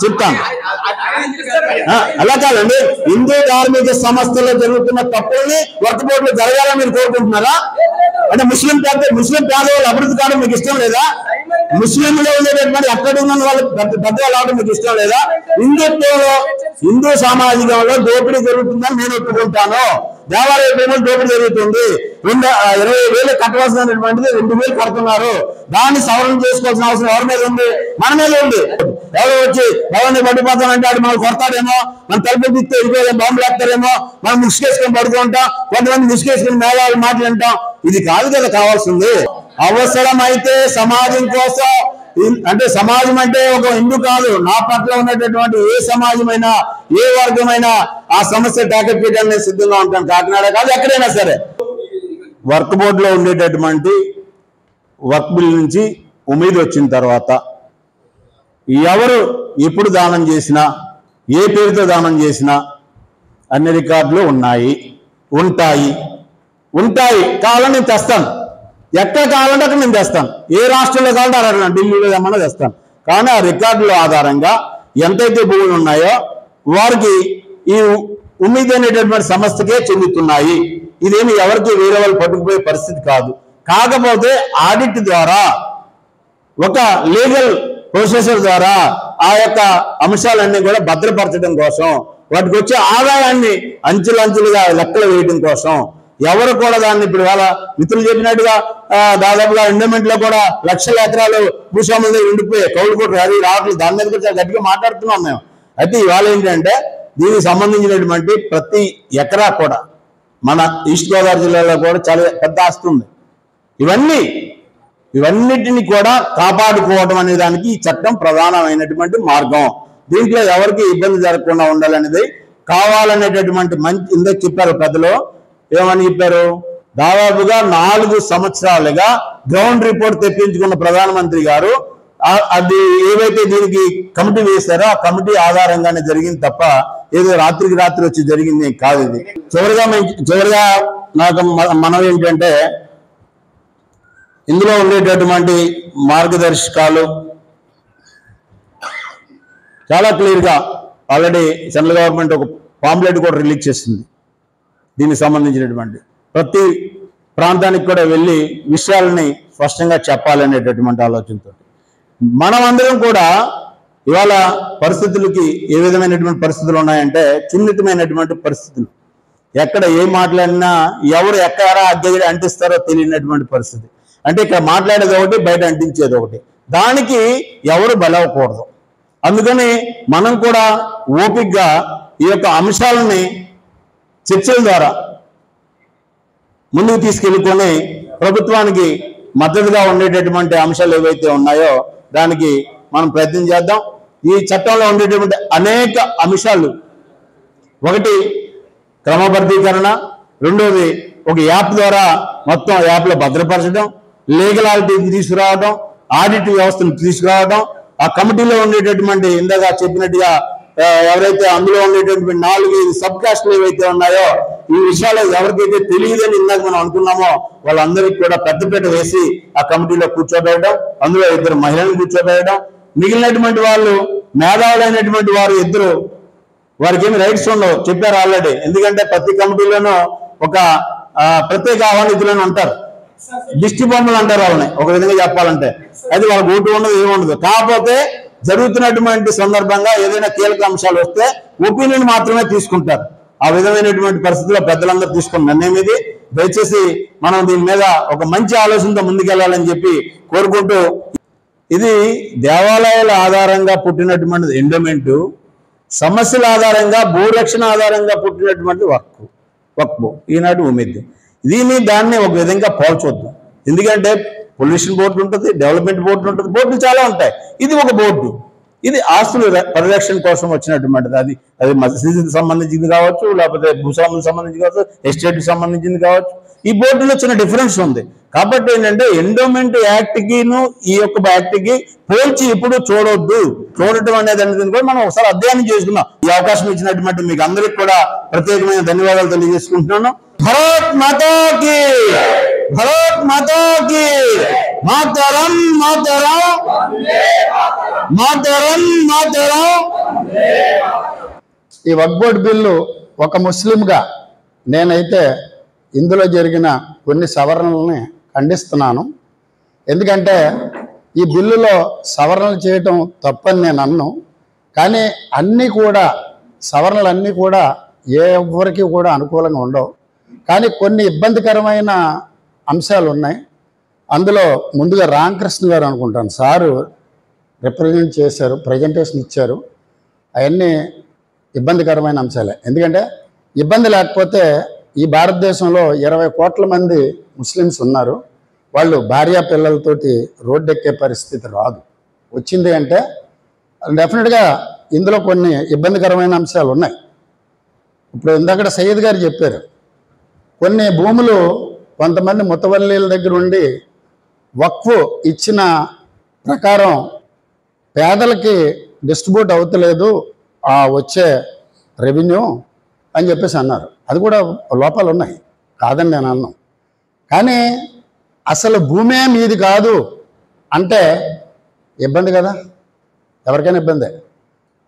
చెప్తాను. అలా కాదండి, హిందూ ధార్మిక సంస్థల్లో జరుగుతున్న తప్పుల్ని వర్క్ బోర్డులో జరగాలని మీరు కోరుకుంటున్నారా? అంటే ముస్లిం పేదవాళ్ళు అభివృద్ధి కావడం మీకు ఇష్టం లేదా? ముస్లింలో ఉండేటటువంటి అక్కడ ఉన్న వాళ్ళు పెద్దవాళ్ళు అవడం మీకు ఇష్టం లేదా? హిందూ సామాజికంలో దోపిడీ జరుగుతుందని నేను ఒప్పుకుంటాను. దేవాలయ పేమెంట్ దోపిడీ జరుగుతుంది. 20,000 కట్టవలసినటువంటిది 2,000 కడుతున్నారు. దాన్ని సవరణ చేసుకోవాల్సిన అవసరం ఎవరి మీద ఉంది? మన మీద ఉంది. ఎవరో వచ్చి భవన్ని పడిపోతానంటే ఆడు మనం కొడతాడేమో, మన తలుపు తిస్తే వెళ్ళిపోయాం, బాంబులు వేస్తారేమో, మనం ముసుకేసుకొని పడుకుంటాం, కొంతమంది ముసుకేసుకుని మేళాలు మాట్లాడుతాం. ఇది కాదు కదా కావాల్సింది. అవసరమైతే సమాజం కోసం, అంటే సమాజం అంటే ఒక హిందూ కాదు, నా పట్ల ఉన్నటువంటి ఏ సమాజమైనా ఏ వర్గమైనా ఆ సమస్య టాకెట్ చేయడానికి సిద్ధంగా ఉంటాను. కాకినాడ కాదు, ఎక్కడైనా సరే. వర్క్ బోర్డులో ఉండేటటువంటి వర్క్ బిల్ నుంచి ఉమీద్ వచ్చిన తర్వాత ఎవరు ఎప్పుడు దానం చేసినా, ఏ పేరుతో దానం చేసినా అన్ని రికార్డులు ఉంటాయి. కావాలని నేను తెస్తాను, ఎక్కడ కావాలంటే అక్కడ నేను తెస్తాను, ఏ రాష్ట్రంలో కావాలంటే అక్కడ ఢిల్లీలో ఏమన్నా తెస్తాను. కానీ ఆ రికార్డుల ఆధారంగా ఎంతైతే భూములు ఉన్నాయో వారికి ఈ ఉమ్మీద్ అనేటటువంటి సంస్థకే చెందుతున్నాయి. ఇదేమి ఎవరికి వేరే వాళ్ళు పట్టుకుపోయే పరిస్థితి కాదు. కాకపోతే ఆడిట్ ద్వారా, ఒక లీగల్ ప్రొసెసర్ ద్వారా ఆ యొక్క అంశాలన్నీ కూడా భద్రపరచడం కోసం, వాటికి వచ్చే ఆదాయాన్ని అంచెలంచెలుగా లెక్కలు వేయడం కోసం ఎవరు కూడా దాన్ని ఇప్పుడు వాళ్ళ మిత్రులు చెప్పినట్టుగా దాదాపుగా ఎండోమెంట్ లో కూడా లక్షల ఎకరాలు భూస్వాముల ఉండిపోయాయి, కౌలు కూడా అది రావట్లేదు. దాని మీద కూడా గట్టిగా మాట్లాడుతున్నాం మేము. అయితే ఇవాళ ఏంటంటే దీనికి సంబంధించినటువంటి ప్రతి ఎకరా కూడా మన ఈస్ట్ గోదావరి జిల్లాలో కూడా చాలా పెద్ద ఆస్తి ఉంది. ఇవన్నిటిని కూడా కాపాడుకోవడం అనే దానికి ఈ చట్టం ప్రధానమైనటువంటి మార్గం. దీంట్లో ఎవరికి ఇబ్బంది జరగకుండా ఉండాలనేది కావాలనేటటువంటి మంచి ఇందాక చెప్పారు పెద్దలు. ఏమని చెప్పారు? దాదాపుగా 4 సంవత్సరాలుగా గ్రౌండ్ రిపోర్ట్ తెప్పించుకున్న ప్రధానమంత్రి గారు అది ఏవైతే దీనికి కమిటీ వేశారో ఆ కమిటీ ఆధారంగానే జరిగింది తప్ప ఏదో రాత్రికి రాత్రి వచ్చి జరిగింది కాదు. ఇది చివరిగా నాకు మనవి ఏంటంటే, ఇందులో ఉండేటటువంటి మార్గదర్శకాలు చాలా క్లియర్గా ఆల్రెడీ సెంట్రల్ గవర్నమెంట్ ఒక పాంప్లెట్ కూడా రిలీజ్ చేసింది. దీనికి సంబంధించినటువంటి ప్రతి ప్రాంతానికి కూడా వెళ్ళి విషయాలని స్పష్టంగా చెప్పాలనేటటువంటి ఆలోచనతో మనమందరం కూడా ఇవాళ పరిస్థితులకి ఏ విధమైనటువంటి పరిస్థితులు ఉన్నాయంటే సున్నితమైనటువంటి పరిస్థితులు. ఎక్కడ ఏం మాట్లాడినా ఎవరు ఎక్కడ అగ్గడి అంటిస్తారో తెలియనటువంటి పరిస్థితి. అంటే ఇక్కడ మాట్లాడేది ఒకటి, బయట అంటించేది ఒకటి. దానికి ఎవరు బలవకూడదు. అందుకని మనం కూడా ఓపికగా ఈ యొక్క అంశాలని చర్చల ద్వారా ముందుకు తీసుకెళ్ళుకొని ప్రభుత్వానికి మద్దతుగా ఉండేటటువంటి అంశాలు ఏవైతే ఉన్నాయో దానికి మనం ప్రయత్నం చేద్దాం. ఈ చట్టంలో ఉండేటటువంటి అనేక అంశాలు, ఒకటి క్రమబద్ధీకరణ, రెండోది ఒక యాప్ ద్వారా మొత్తం యాప్లో భద్రపరచడం, లీగలాలిటీకి తీసుకురావడం, ఆడిట్ వ్యవస్థను తీసుకురావడం, ఆ కమిటీలో ఉండేటటువంటి ఇందాక చెప్పినట్టుగా ఎవరైతే అందులో ఉండేటటువంటి 4-5 సబ్ కాస్ట్లు ఏవైతే ఉన్నాయో ఈ విషయాలు ఎవరికైతే తెలియదని ఇందాక మనం అనుకున్నామో వాళ్ళందరికీ కూడా పెద్దపీట వేసి ఆ కమిటీలో కూర్చోబెట్టడం, అందులో 2 మహిళలను కూర్చోబెట్టడం, మిగిలినటువంటి వాళ్ళు మేధావులైనటువంటి వారు 2 వారికి ఏమి రైట్స్ ఉండవు చెప్పారు ఆల్రెడీ. ఎందుకంటే ప్రతి కమిటీలోనూ ఒక ప్రత్యేక ఆహ్వానితులను అంటారు, దిష్టి బొమ్మలు అంటారు వాళ్ళని ఒక విధంగా చెప్పాలంటే. అది వాళ్ళకి ఓటు ఉండదు, ఏముండదు. కాకపోతే జరుగుతున్నటువంటి సందర్భంగా ఏదైనా కీలక అంశాలు వస్తే ఒపీనియన్ మాత్రమే తీసుకుంటారు. ఆ విధమైనటువంటి పరిస్థితుల్లో పెద్దలందరూ తీసుకున్న నిర్ణయం ఇది. దయచేసి మనం దీని మీద ఒక మంచి ఆలోచనతో ముందుకెళ్లాలని చెప్పి కోరుకుంటూ, ఇది దేవాలయాల ఆధారంగా పుట్టినటువంటి ఎండోమెంటు, సమస్యల ఆధారంగా భూరక్షణ ఆధారంగా పుట్టినటువంటి వక్ఫ్ ఈనాటి ఉమ్మీద్. దాన్ని ఒక విధంగా పోల్చొద్దు. ఎందుకంటే పొల్యూషన్ బోర్డు ఉంటుంది, డెవలప్మెంట్ బోర్డు ఉంటుంది, బోర్డులు చాలా ఉంటాయి. ఇది ఒక బోర్డు, ఇది ఆస్తుల పరిరక్షణ కోసం వచ్చినటువంటిది. అది మసీదుకి సంబంధించింది కావచ్చు, లేకపోతే భూస్వాములకు సంబంధించి కావచ్చు, ఎస్టేట్కి సంబంధించింది కావచ్చు. ఈ బోర్డులో చిన్న డిఫరెన్స్ ఉంది. కాబట్టి ఏంటంటే ఎండోమెంట్ యాక్ట్కిను ఈ యొక్క యాక్ట్కి పోల్చి ఇప్పుడు చూడటం అనేది కూడా మనం ఒకసారి అధ్యయనం చేసుకున్నాం. ఈ అవకాశం ఇచ్చినటువంటి మీకు అందరికి కూడా ప్రత్యేకమైన ధన్యవాదాలు తెలియజేసుకుంటున్నాను. భారత్ మాతా కీ, భారత్ మాతా కీ, మాతరం మాతరం మాతరం మాతరం. ఈ వక్ఫ్ బోర్డు బిల్లు ఒక ముస్లింగా నేనైతే ఇందులో జరిగిన కొన్ని సవరణలని ఖండిస్తున్నాను. ఎందుకంటే ఈ బిల్లులో సవరణలు చేయటం తప్పని నేను అన్ను. కానీ అన్నీ కూడా సవరణలన్నీ కూడా ఎవరికి కూడా అనుకూలంగా ఉండవు. కానీ కొన్ని ఇబ్బందికరమైన అంశాలు ఉన్నాయి. అందులో ముందుగా రామకృష్ణ గారు అనుకుంటాను సారు రిప్రజెంట్ చేశారు, ప్రజెంటేషన్ ఇచ్చారు. అవన్నీ ఇబ్బందికరమైన అంశాలే. ఎందుకంటే ఇబ్బంది లేకపోతే ఈ భారతదేశంలో 20 కోట్ల మంది ముస్లిమ్స్ ఉన్నారు. వాళ్ళు భార్యా పిల్లలతోటి రోడ్డెక్కే పరిస్థితి రాదు. వచ్చింది అంటే డెఫినెట్గా ఇందులో కొన్ని ఇబ్బందికరమైన అంశాలు ఉన్నాయి. ఇప్పుడు ఇందాక సయ్యద్ గారు చెప్పారు, కొన్ని భూములు కొంతమంది ముతవల్లీల దగ్గర ఉండి వక్ఫ్ ఇచ్చిన ప్రకారం పేదలకి డిస్ట్రిబ్యూట్ అవుతలేదు ఆ వచ్చే రెవెన్యూ అని చెప్పేసి అన్నారు. అది కూడా లోపాలు ఉన్నాయి, కాదని నేను అన్నాను. కానీ అసలు భూమే మీది కాదు అంటే ఇబ్బంది కదా, ఎవరికైనా ఇబ్బందే.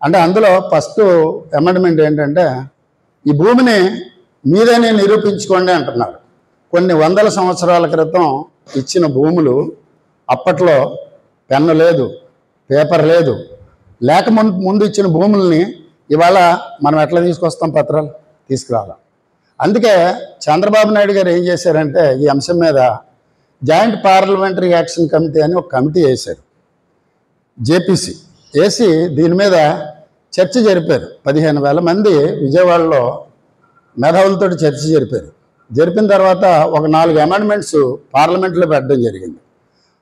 అంటే అందులో ఫస్ట్ అమెండ్మెంట్ ఏంటంటే ఈ భూమిని మీదనే నిరూపించుకోండి అంటున్నారు. కొన్ని వందల సంవత్సరాల క్రితం ఇచ్చిన భూములు, అప్పట్లో పెన్ను లేదు, పేపర్ లేదు, లేక ముందు ఇచ్చిన భూముల్ని ఇవాళ మనం ఎట్లా తీసుకొస్తాం, పత్రాలు తీసుకురావాలి. అందుకే చంద్రబాబు నాయుడు గారు ఏం చేశారంటే ఈ అంశం మీద జాయింట్ పార్లమెంటరీ యాక్షన్ కమిటీ అని ఒక కమిటీ వేశారు, జేపీసీ వేసి దీని మీద చర్చ జరిపారు. 15,000 మంది విజయవాడలో మేధావులతో చర్చ జరిపారు. జరిపిన తర్వాత ఒక 4 అమెండ్మెంట్స్ పార్లమెంట్లో పెట్టడం జరిగింది.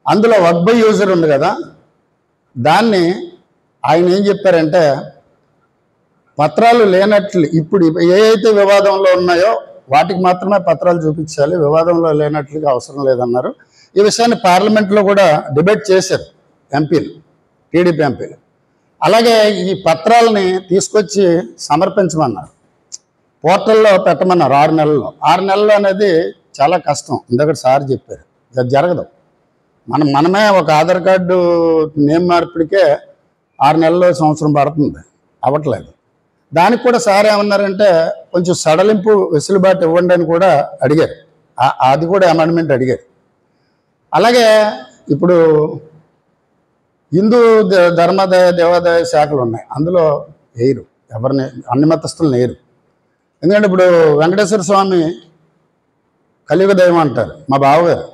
అందులో వర్క్ బై యూజర్ ఉంది కదా, దాన్ని ఆయన ఏం చెప్పారంటే పత్రాలు లేనట్లు ఇప్పుడు ఏ అయితే వివాదంలో ఉన్నాయో వాటికి మాత్రమే పత్రాలు చూపించాలి, వివాదంలో లేనట్లుగా అవసరం లేదన్నారు. ఈ విషయాన్ని పార్లమెంట్లో కూడా డిబేట్ చేశారు ఎంపీలు, టీడీపీ ఎంపీలు. అలాగే ఈ పత్రాలని తీసుకొచ్చి సమర్పించమన్నారు, పోర్టల్లో పెట్టమన్నారు 6 నెలల్లో. 6 నెలలు అనేది చాలా కష్టం, ఇందాక సార్ చెప్పారు, అది జరగదు. మనమే ఒక ఆధార్ కార్డు నేమ్ మార్పిడికే 6 నెలలు సంవత్సరం పడుతుంది, అవ్వట్లేదు. దానికి కూడా సార్ ఏమన్నారంటే కొంచెం సడలింపు వెసులుబాటు ఇవ్వండి అని కూడా అడిగారు, అది కూడా అమెండ్మెంట్ అడిగారు. అలాగే ఇప్పుడు హిందూ ధర్మాదాయ దేవాదాయ శాఖలు ఉన్నాయి, అందులో వేయరు ఎవరిని, అన్ని మతస్థులను వేయరు. ఎందుకంటే ఇప్పుడు వెంకటేశ్వర స్వామి కలియుగ దైవం అంటారు మా బావగారు,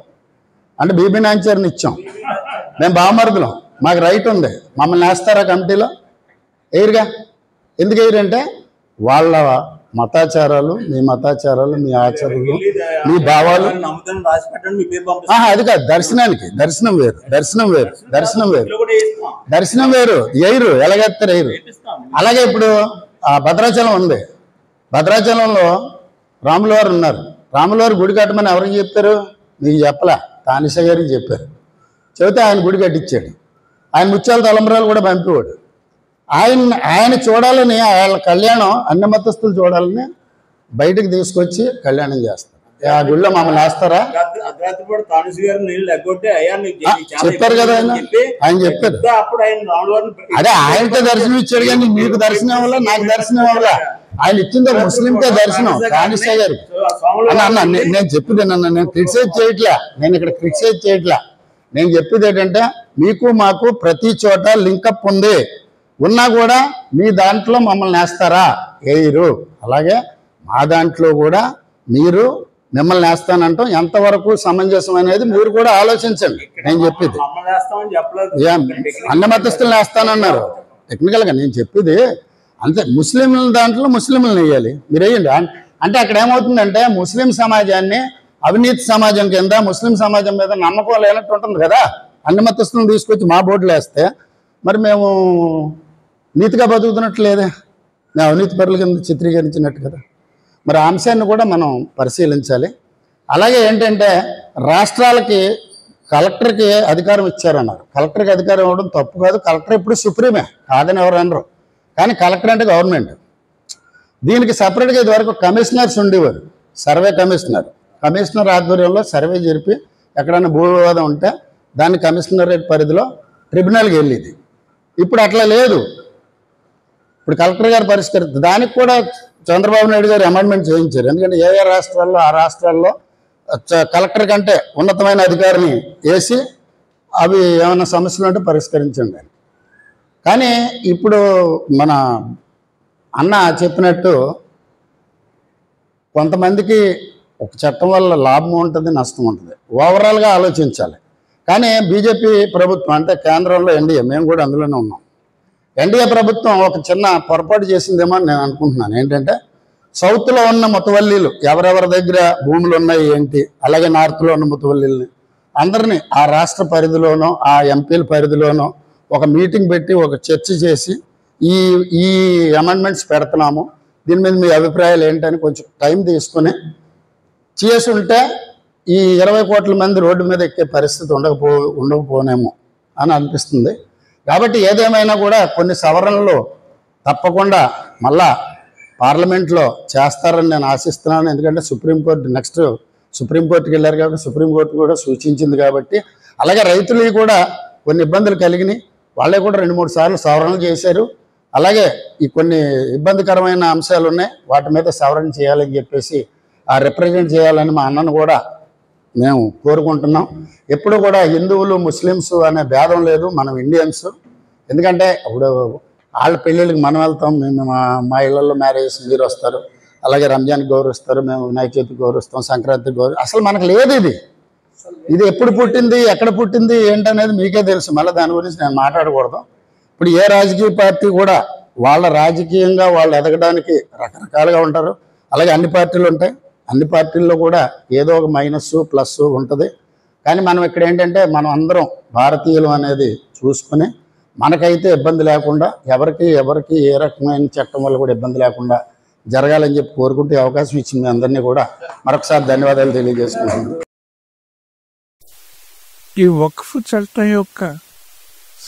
అంటే బీబీ నాంచారిని ఇచ్చాం, మేము బావమరుదులం, మాకు రైట్ ఉంది, మమ్మల్ని వేస్తారా కమిటీలో? వేయరుగా. ఎందుకు వేయరంటే వాళ్ళ మతాచారాలు, మీ మతాచారాలు, మీ ఆచారాలు, మీ భావాలు. అది కాదు, దర్శనం వేరు, దర్శనం వేరు, వేయరు, ఎలాగేస్తారు వేయరు. అలాగే ఇప్పుడు భద్రాచలం ఉంది, భద్రాచలంలో రాముల వారు ఉన్నారు, రాముల వారు గుడి కట్టమని ఎవరికి చెప్పారు? మీకు చెప్పలా, తానిష గారికి చెప్పారు. చెబితే ఆయన గుడి కట్టించాడు, ఆయన ముత్యాల తలంబరాలు కూడా పంపేవాడు. ఆయన చూడాలని, వాళ్ళ కళ్యాణం అన్ని మతస్థులు చూడాలని బయటకు తీసుకొచ్చి కళ్యాణం చేస్తారు. ఆ గుళ్ళో మమ్మల్ని వేస్తారా? చెప్పారు కదా ఆయన చెప్పారు. అదే ఆయనకే దర్శనం ఇచ్చాడు, కానీ మీకు దర్శనం అవ్వాలా, నాకు దర్శనం అవ్వాలా? ఆయన ఇచ్చింది ముస్లింకే దర్శనం, కానిస్తా గారు. అన్న నేను చెప్పింది, నేను క్రిటిసైజ్ చేయట్లా, నేను ఇక్కడ క్రిటిసైజ్ చేయట్లా. నేను చెప్పేది ఏంటంటే మీకు మాకు ప్రతి చోట లింకప్ ఉంది, ఉన్నా కూడా మీ దాంట్లో మమ్మల్ని వేస్తారా? వేయరు. అలాగే మా దాంట్లో కూడా మీరు మిమ్మల్ని వేస్తానంటాం ఎంతవరకు సమంజసం అనేది మీరు కూడా ఆలోచించండి. నేను చెప్పేది అన్ని మతస్థులను వేస్తానన్నారు, టెక్నికల్గా నేను చెప్పేది అంతే. ముస్లింల దాంట్లో ముస్లింలను వేయాలి, మీరు వేయండి. అంటే అక్కడ ఏమవుతుందంటే ముస్లిం సమాజాన్ని అవినీతి సమాజం కింద, ముస్లిం సమాజం మీద నమ్మకం లేనట్టు ఉంటుంది కదా. అన్ని మతస్థులను తీసుకొచ్చి మా బోర్డులు వేస్తే మరి మేము నీతిగా బతుకుతున్నట్టు లేదే, మేము అవినీతి పరుల కింద చిత్రీకరించినట్టు కదా. మరి ఆ అంశాన్ని కూడా మనం పరిశీలించాలి. అలాగే ఏంటంటే రాష్ట్రాలకి కలెక్టర్కి అధికారం ఇచ్చారన్నారు. కలెక్టర్కి అధికారం ఇవ్వడం తప్పు కాదు, కలెక్టర్ ఇప్పుడు సుప్రీమే, కాదని ఎవరు అనరు. కానీ కలెక్టర్ అంటే గవర్నమెంట్. దీనికి సపరేట్గా ఇదివరకు కమిషనర్స్ ఉండేవారు, సర్వే కమిషనర్ ఆధ్వర్యంలో సర్వే జరిపి ఎక్కడైనా భూ వివాదం ఉంటే దాన్ని కమిషనరేట్ పరిధిలో ట్రిబ్యునల్కి వెళ్ళేది. ఇప్పుడు అట్లా లేదు, ఇప్పుడు కలెక్టర్ గారు పరిష్కరిస్తారు. దానికి కూడా చంద్రబాబు నాయుడు గారు అమెండ్మెంట్ చేయించారు. ఎందుకంటే ఏ రాష్ట్రాల్లో ఆ రాష్ట్రాల్లో కలెక్టర్ కంటే ఉన్నతమైన అధికారిని వేసి అవి ఏమైనా సమస్యలు ఉంటే పరిష్కరించండి అని. కానీ ఇప్పుడు మన అన్న చెప్పినట్టు కొంతమందికి ఒక చట్టం వల్ల లాభం ఉంటుంది, నష్టం ఉంటుంది, ఓవరాల్గా ఆలోచించాలి. కానీ బీజేపీ ప్రభుత్వం అంటే కేంద్రంలో ఎన్డీఏ, మేము కూడా అందులోనే ఉన్నాం. ఎన్డీఏ ప్రభుత్వం ఒక చిన్న పొరపాటు చేసిందేమో అని నేను అనుకుంటున్నాను. ఏంటంటే సౌత్లో ఉన్న ముతవల్లీలు ఎవరెవరి దగ్గర భూములు ఉన్నాయి ఏంటి, అలాగే నార్త్లో ఉన్న ముతవల్లీలని అందరినీ ఆ రాష్ట్ర పరిధిలోనో ఆ ఎంపీల పరిధిలోనో ఒక మీటింగ్ పెట్టి ఒక చర్చ చేసి ఈ అమెండ్మెంట్స్ పెడుతున్నాము, దీని మీద మీ అభిప్రాయాలు ఏంటని కొంచెం టైం తీసుకుని చేసి ఉంటే ఈ 20 కోట్ల మంది రోడ్డు మీద ఎక్కే పరిస్థితి ఉండకపోనేమో అని అనిపిస్తుంది. కాబట్టి ఏదేమైనా కూడా కొన్ని సవరణలు తప్పకుండా మళ్ళా పార్లమెంట్లో చేస్తారని నేను ఆశిస్తున్నాను. ఎందుకంటే సుప్రీంకోర్టు నెక్స్ట్ సుప్రీంకోర్టుకి వెళ్ళారు కాబట్టి సుప్రీంకోర్టు కూడా సూచించింది కాబట్టి, అలాగే రైతులకి కూడా కొన్ని ఇబ్బందులు కలిగినాయి, వాళ్ళే కూడా 2-3 సార్లు సవరణలు చేశారు. అలాగే ఈ కొన్ని ఇబ్బందికరమైన అంశాలు ఉన్నాయి, వాటి మీద సవరణ చేయాలని చెప్పేసి రిప్రజెంట్ చేయాలని మా అన్నను కూడా మేము కోరుకుంటున్నాం. ఎప్పుడు కూడా హిందువులు ముస్లిమ్స్ అనే భేదం లేదు, మనం ఇండియన్స్. ఎందుకంటే ఇప్పుడు వాళ్ళ పెళ్ళిళ్ళకి మనం వెళ్తాం, మేము మా ఇళ్లలో మ్యారేజ్ మీరు వస్తారు, అలాగే రంజాన్కి గౌరవిస్తారు, మేము వినాయక చవితికి గౌరవిస్తాం, సంక్రాంతికి అసలు మనకు లేదు ఇది ఎప్పుడు పుట్టింది, ఎక్కడ పుట్టింది ఏంటనేది మీకే తెలుసు. మళ్ళీ దాని గురించి నేను మాట్లాడకూడదు. ఇప్పుడు ఏ రాజకీయ పార్టీ కూడా వాళ్ళ రాజకీయంగా వాళ్ళు ఎదగడానికి రకరకాలుగా ఉంటారు, అలాగే అన్ని పార్టీలు ఉంటాయి. అన్ని పార్టీల్లో కూడా ఏదో ఒక మైనస్ ప్లస్ ఉంటుంది. కానీ మనం ఇక్కడ ఏంటంటే మనం అందరం భారతీయులు అనేది చూసుకుని మనకైతే ఇబ్బంది లేకుండా ఎవరికి ఏ రకమైన చట్టం వల్ల కూడా ఇబ్బంది లేకుండా జరగాలని చెప్పి కోరుకుంటూ అవకాశం ఇచ్చింది అందరినీ కూడా మరొకసారి ధన్యవాదాలు తెలియజేసుకుంటున్నాను. ఈ వక్ఫ్ చట్టం యొక్క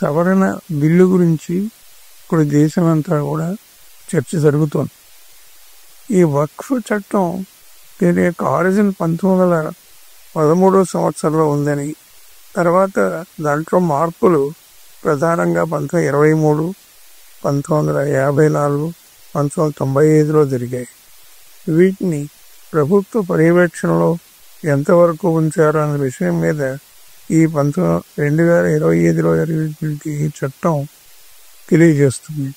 సవరణ బిల్లు గురించి ఇప్పుడు దేశమంతా కూడా చర్చ జరుగుతోంది. ఈ వక్ఫ్ చట్టం దీని యొక్క ఆరిజిన్ 1913 సంవత్సరంలో ఉందని, తర్వాత దాంట్లో మార్పులు ప్రధానంగా 1923, 1954, 1995లో జరిగాయి. వీటిని ప్రభుత్వ పర్యవేక్షణలో ఎంతవరకు ఉంచారు అనే విషయం మీద ఈ 2025లో జరిగినటువంటి ఈ చట్టం తెలియజేస్తుంది.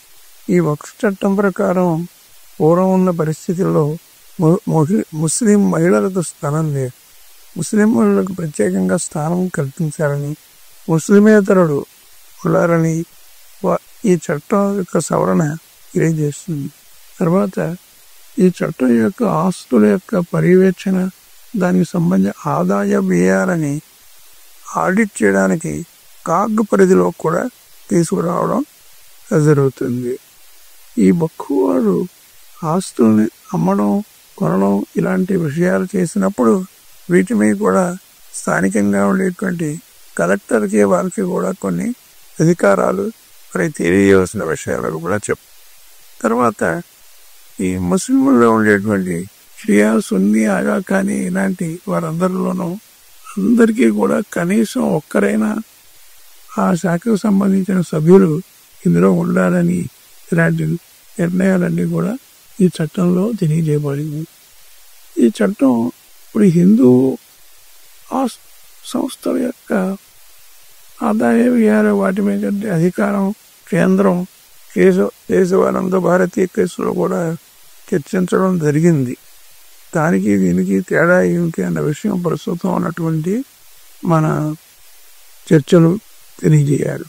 ఈ వక్ఫ్ చట్టం ప్రకారం పూర్వం ఉన్న పరిస్థితుల్లో ముస్లిం మహిళలకు స్థానం లేదు. ముస్లిం మహిళలకు ప్రత్యేకంగా స్థానం కల్పించాలని, ముస్లిమేతరుడు కులాలని ఈ చట్టం యొక్క సవరణ తెలియజేస్తుంది. తర్వాత ఈ చట్టం యొక్క ఆస్తుల యొక్క పర్యవేక్షణ, దానికి సంబంధించిన ఆదాయ వ్యయాలని ఆడిట్ చేయడానికి కాగ్ పరిధిలో కూడా తీసుకురావడం జరుగుతుంది. ఈ వక్ఫ్వారు ఆస్తుల్ని అమ్మడం, కొనడం ఇలాంటి విషయాలు చేసినప్పుడు వీటి మీద కూడా స్థానికంగా ఉండేటువంటి కలెక్టర్కి వారికి కూడా కొన్ని అధికారాలు మరి తెలియవలసిన విషయాలు కూడా తర్వాత ఈ ముస్లింల్లో ఉండేటువంటి షియా, సున్నీ, ఆగా ఖానీ ఇలాంటి వారందరిలోనూ అందరికీ కూడా కనీసం ఒక్కరైనా ఆ శాఖకు సంబంధించిన సభ్యులు ఇందులో ఉండాలని ఇలాంటి నిర్ణయాలన్నీ కూడా ఈ చట్టంలో తెలియజేయబడింది. ఈ చట్టం ఇప్పుడు హిందూ సంస్థల యొక్క ఆదాయ వ్యయాల వాటి మీద అధికారం కేంద్రం కేశవానంద భారతీయ కేసులో కూడా చర్చించడం జరిగింది. దానికి దీనికి తేడా ఏమిటి అన్న విషయం ప్రస్తుతం ఉన్నటువంటి మన చర్చలు తెలియజేయాలి.